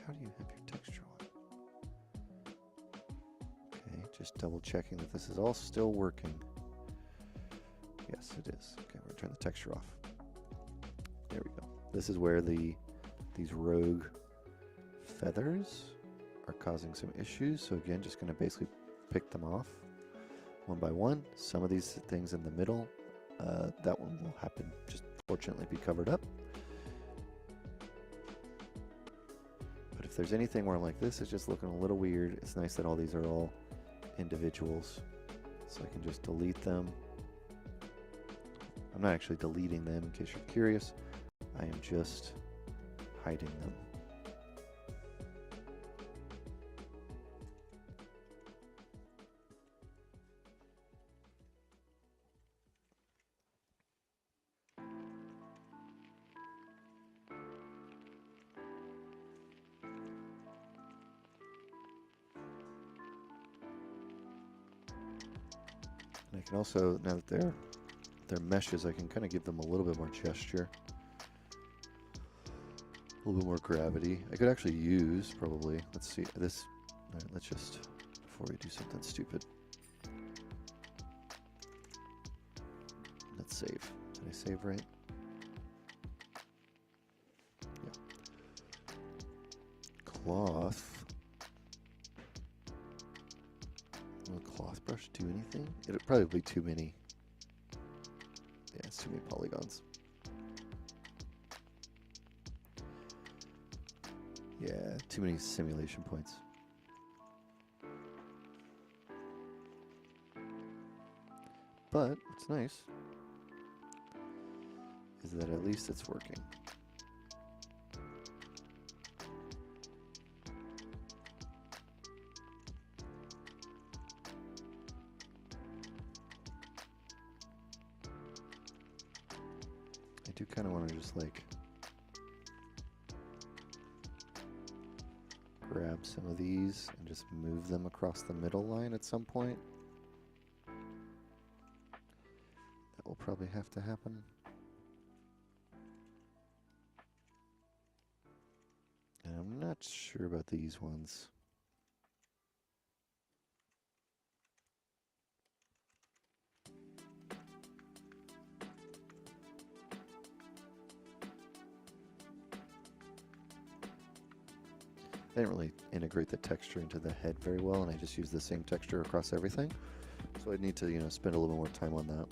Speaker 1: How do you have your texture on? Okay, just double checking that this is all still working. Yes, it is. Okay, we're gonna turn the texture off. There we go. This is where these rogue feathers are causing some issues. So again, just gonna basically pick them off one by one. Some of these things in the middle, that one will happen, just fortunately be covered up. But if there's anything where I'm like, this is just looking a little weird, it's nice that all these are all individuals. So I can just delete them. I'm not actually deleting them, in case you're curious. I am just hiding them. And I can also, now that they're meshes, I can kind of give them a little bit more gesture, a little bit more gravity. I could actually use, probably, let's see, this, all right, let's just, before we do something stupid, let's save. Did I save right? Yeah. Cloth. Will cloth brush do anything? It'll probably be too many. Yeah, it's too many polygons. Yeah, too many simulation points. But what's nice is that at least it's working. I do kind of want to just like grab some of these and just move them across the middle line at some point. That will probably have to happen. And I'm not sure about these ones. I didn't really integrate the texture into the head very well, and I just used the same texture across everything. So I need to, you know, spend a little bit more time on that.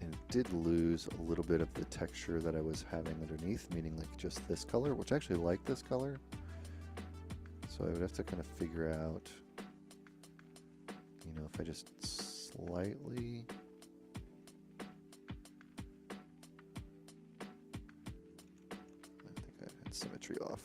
Speaker 1: And it did lose a little bit of the texture that I was having underneath, meaning like just this color, which I actually like this color. So I would have to kind of figure out, you know, if I just slightly... symmetry off.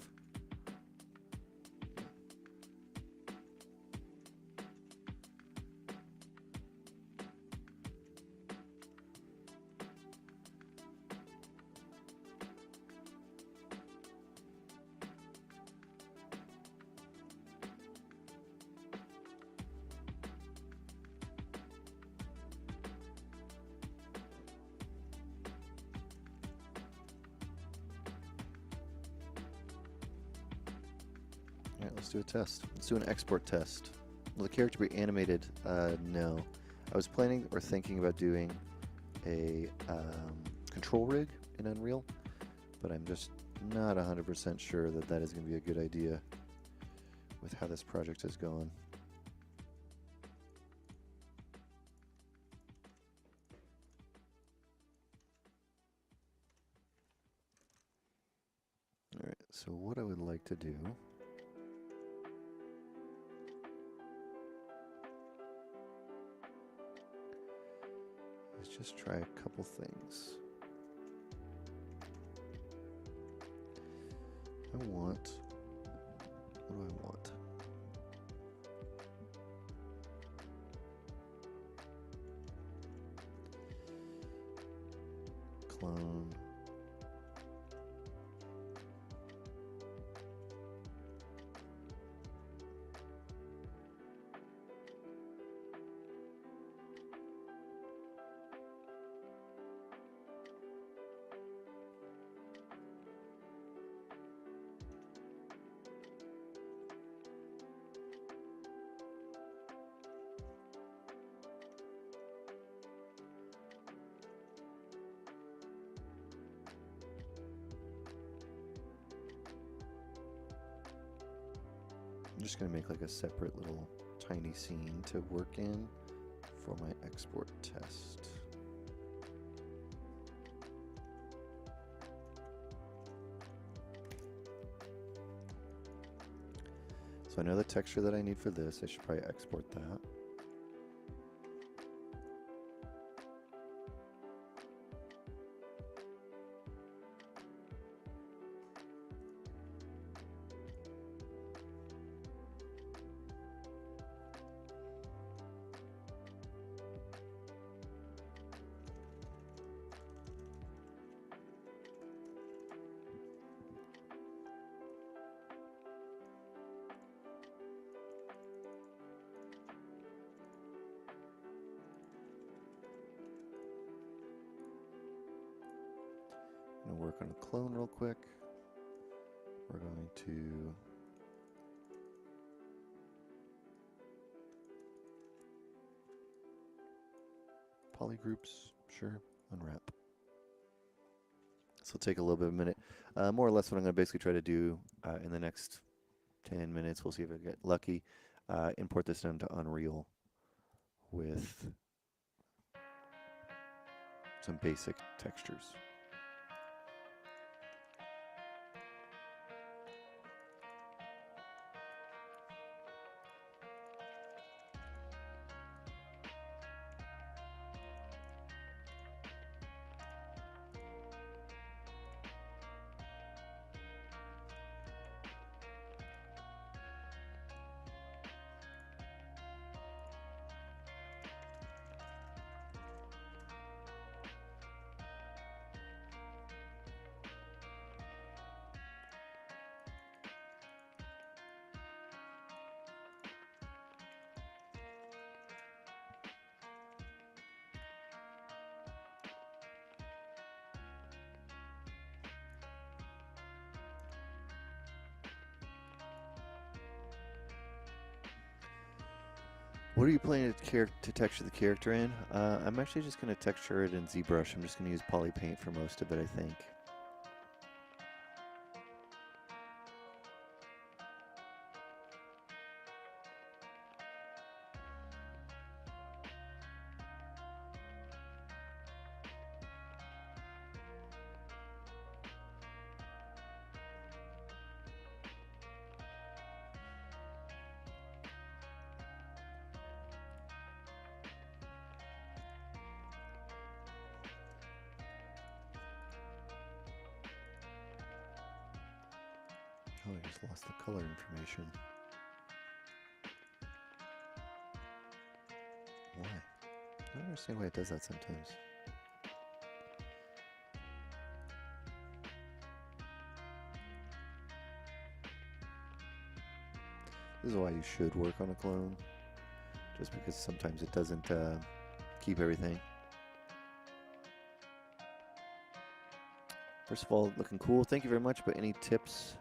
Speaker 1: Alright, let's do a test. Let's do an export test. Will the character be animated? No. I was planning or thinking about doing a control rig in Unreal, but I'm just not 100% sure that that is going to be a good idea with how this project is going. Alright, so what I would like to do is just try a couple things. What do I want? Clone. I'm just going to make like a separate little tiny scene to work in for my export test. So I know the texture that I need for this. I should probably export that. I'm going to work on a clone real quick. We're going to Polygroups, sure, unwrap. So it'll take a little bit of a minute. More or less what I'm going to basically try to do in the next 10 minutes, we'll see if I get lucky, import this down to Unreal with some basic textures. What are you planning to texture the character in? I'm actually just going to texture it in Zbrush. I'm just going to use Polypaint for most of it, I think. Oh, I just lost the color information. Why? I don't understand why it does that sometimes. This is why you should work on a clone. Just because sometimes it doesn't keep everything. First of all, looking cool. Thank you very much, but any tips?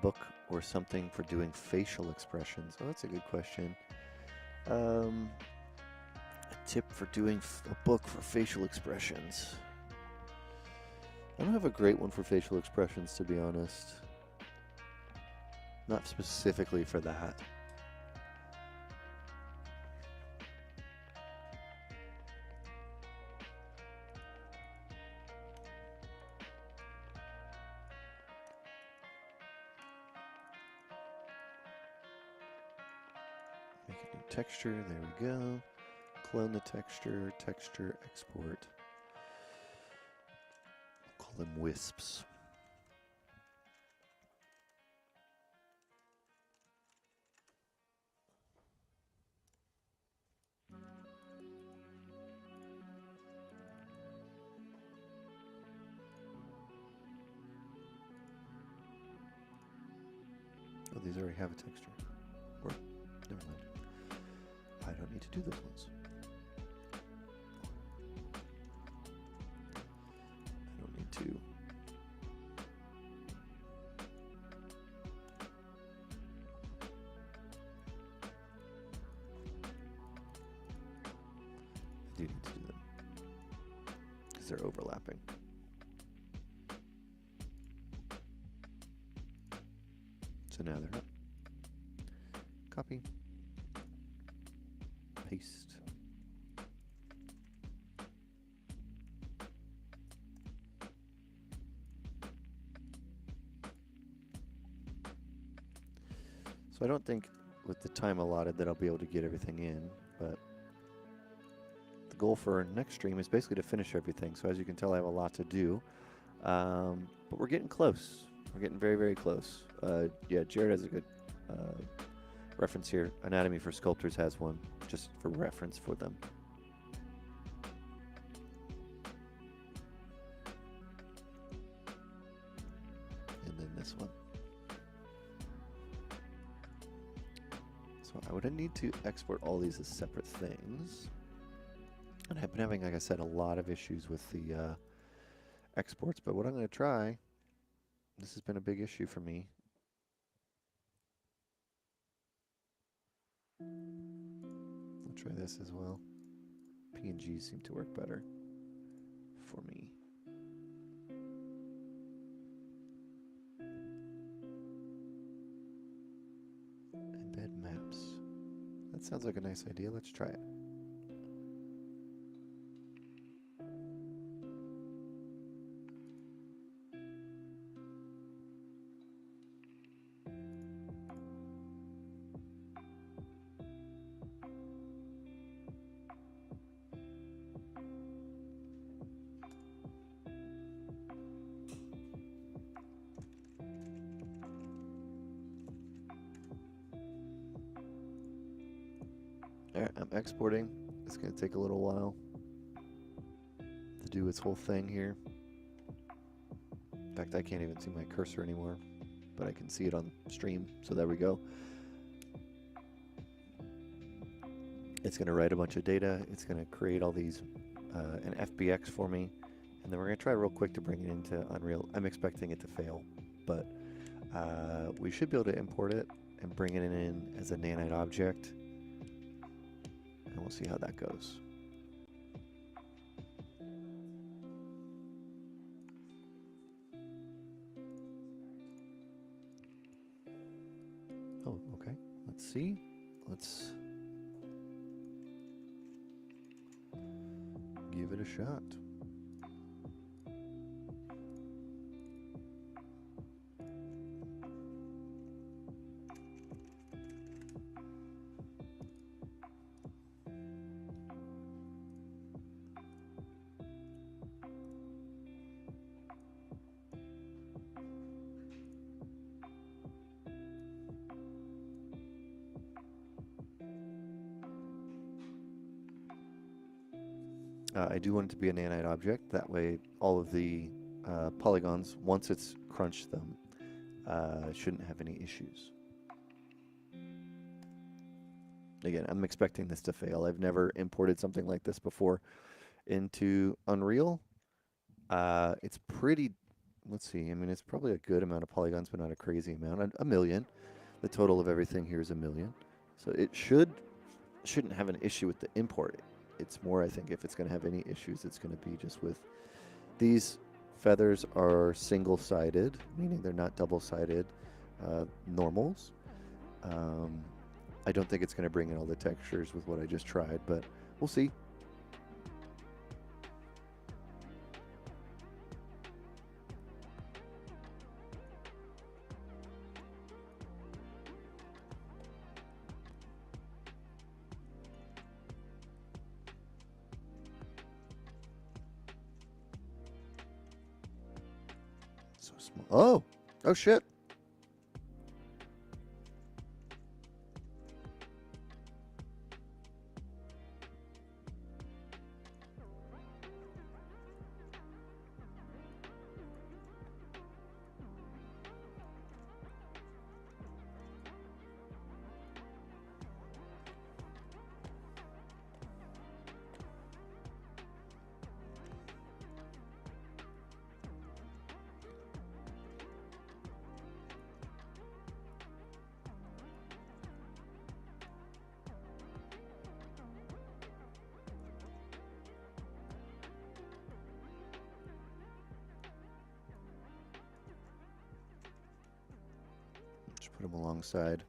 Speaker 1: Book or something for doing facial expressions? Oh, that's a good question. A tip for doing a book for facial expressions. I don't have a great one for facial expressions, to be honest. Not specifically for that. Make a new texture, there we go. Clone the texture, texture, export. We'll call them wisps. Oh, these already have a texture. Or, never mind. I don't need to do those ones. I don't need to. I do need to do them. Because they're overlapping. So now they're up. Copy. Paste. So I don't think with the time allotted that I'll be able to get everything in, but the goal for our next stream is basically to finish everything. So as you can tell, I have a lot to do, but we're getting close. We're getting very, very close. Yeah, Jared has a good reference here. Anatomy for Sculptors has one, just for reference for them. And then this one. So I would need to export all these as separate things. And I've been having, like I said, a lot of issues with the exports, but what I'm going to try, this has been a big issue for me. I'll try this as well. PNGs seem to work better for me. Embed maps. That sounds like a nice idea. Let's try it. Alright, I'm exporting. It's going to take a little while to do its whole thing here. In fact, I can't even see my cursor anymore, but I can see it on stream, so there we go. It's going to write a bunch of data. It's going to create all these, an FBX for me, and then we're going to try real quick to bring it into Unreal. I'm expecting it to fail, but we should be able to import it and bring it in as a nanite object. And we'll see how that goes. Oh, okay. Let's see. Let's give it a shot. I do want it to be a nanite object. That way, all of the polygons, once it's crunched them, shouldn't have any issues. Again, I'm expecting this to fail. I've never imported something like this before into Unreal. It's pretty, let's see, I mean, it's probably a good amount of polygons, but not a crazy amount. A million. The total of everything here is a million. So it shouldn't have an issue with the import. It's more, I think, if it's going to have any issues, it's going to be just with these feathers are single-sided, meaning they're not double-sided normals. I don't think it's going to bring in all the textures with what I just tried, but we'll see. So small. Oh shit. Just put them alongside.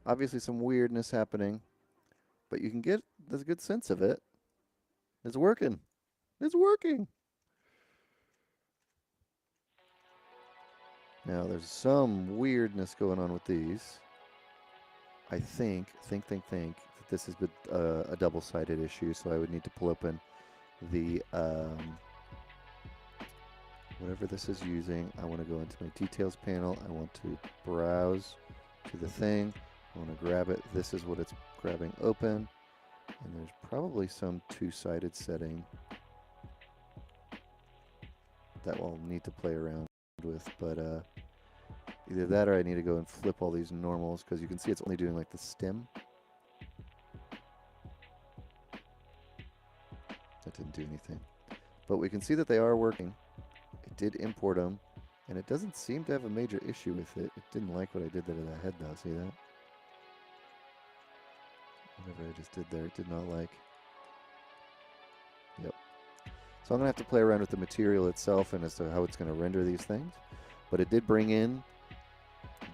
Speaker 1: Obviously some weirdness happening, but you can get there's a good sense of it. It's working. It's working. Now there's some weirdness going on with these. I think that this has been a double-sided issue, so I would need to pull open the whatever this is using. I want to go into my details panel. I want to browse to the thing. I want to grab it. This is what it's grabbing open. And there's probably some two-sided setting that we'll need to play around with, but either that or I need to go and flip all these normals, because you can see it's only doing like the stem. That didn't do anything. But we can see that they are working. It did import them, and it doesn't seem to have a major issue with it. It didn't like what I did there to the head, though. See that? Whatever I just did there, it did not like. Yep. So I'm going to have to play around with the material itself and as to how it's going to render these things. But it did bring in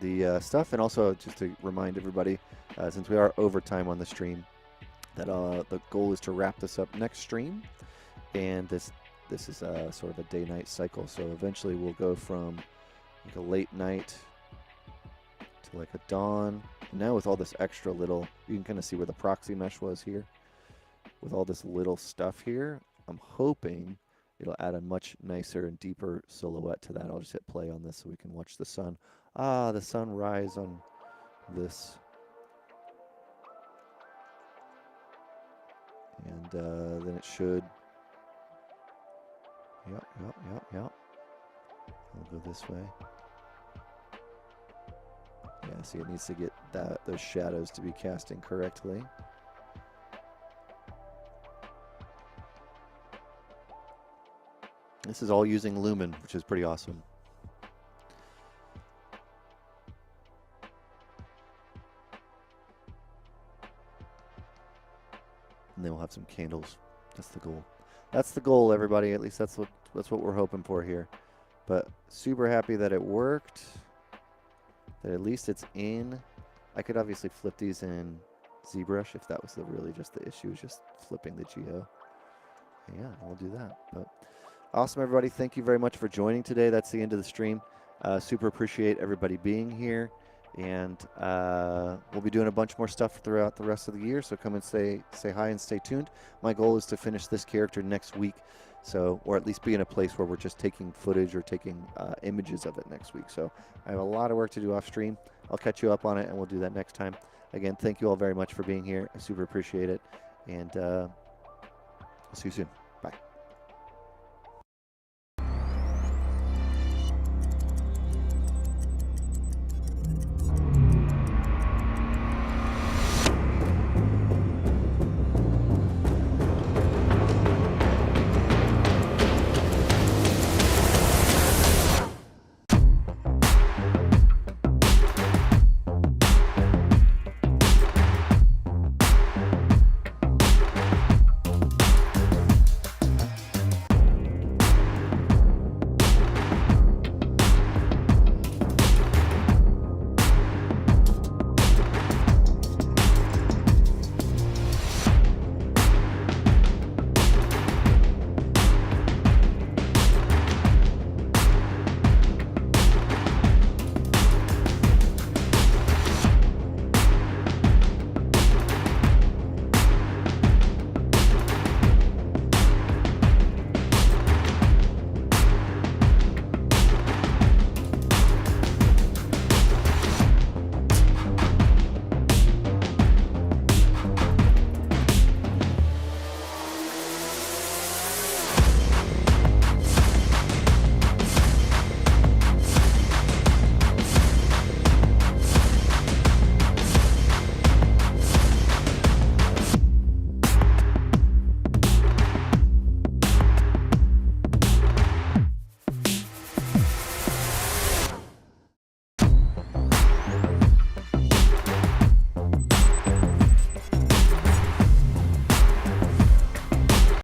Speaker 1: the stuff, and also just to remind everybody, since we are over time on the stream, that the goal is to wrap this up next stream, and this is sort of a day-night cycle. So eventually we'll go from like a late night to like a dawn. Now with all this extra little, you can kind of see where the proxy mesh was here. With all this little stuff here, I'm hoping it'll add a much nicer and deeper silhouette to that. I'll just hit play on this so we can watch the sun. Ah, the sun rise on this. And then it should. Yep. I'll go this way. Yeah, see, it needs to get those shadows to be casting correctly. This is all using Lumen, which is pretty awesome. And then we'll have some candles. That's the goal. That's the goal, everybody. At least that's what we're hoping for here. But super happy that it worked. That at least it's in. I could obviously flip these in Zbrush if that was really just the issue, is just flipping the geo. Yeah, we'll do that. But awesome, everybody. Thank you very much for joining today. That's the end of the stream. Super appreciate everybody being here. And we'll be doing a bunch more stuff throughout the rest of the year. So come and say hi and stay tuned. My goal is to finish this character next week. So, or at least be in a place where we're just taking footage or taking images of it next week. So I have a lot of work to do off stream. I'll catch you up on it, and we'll do that next time. Again, thank you all very much for being here. I super appreciate it. And I'll see you soon.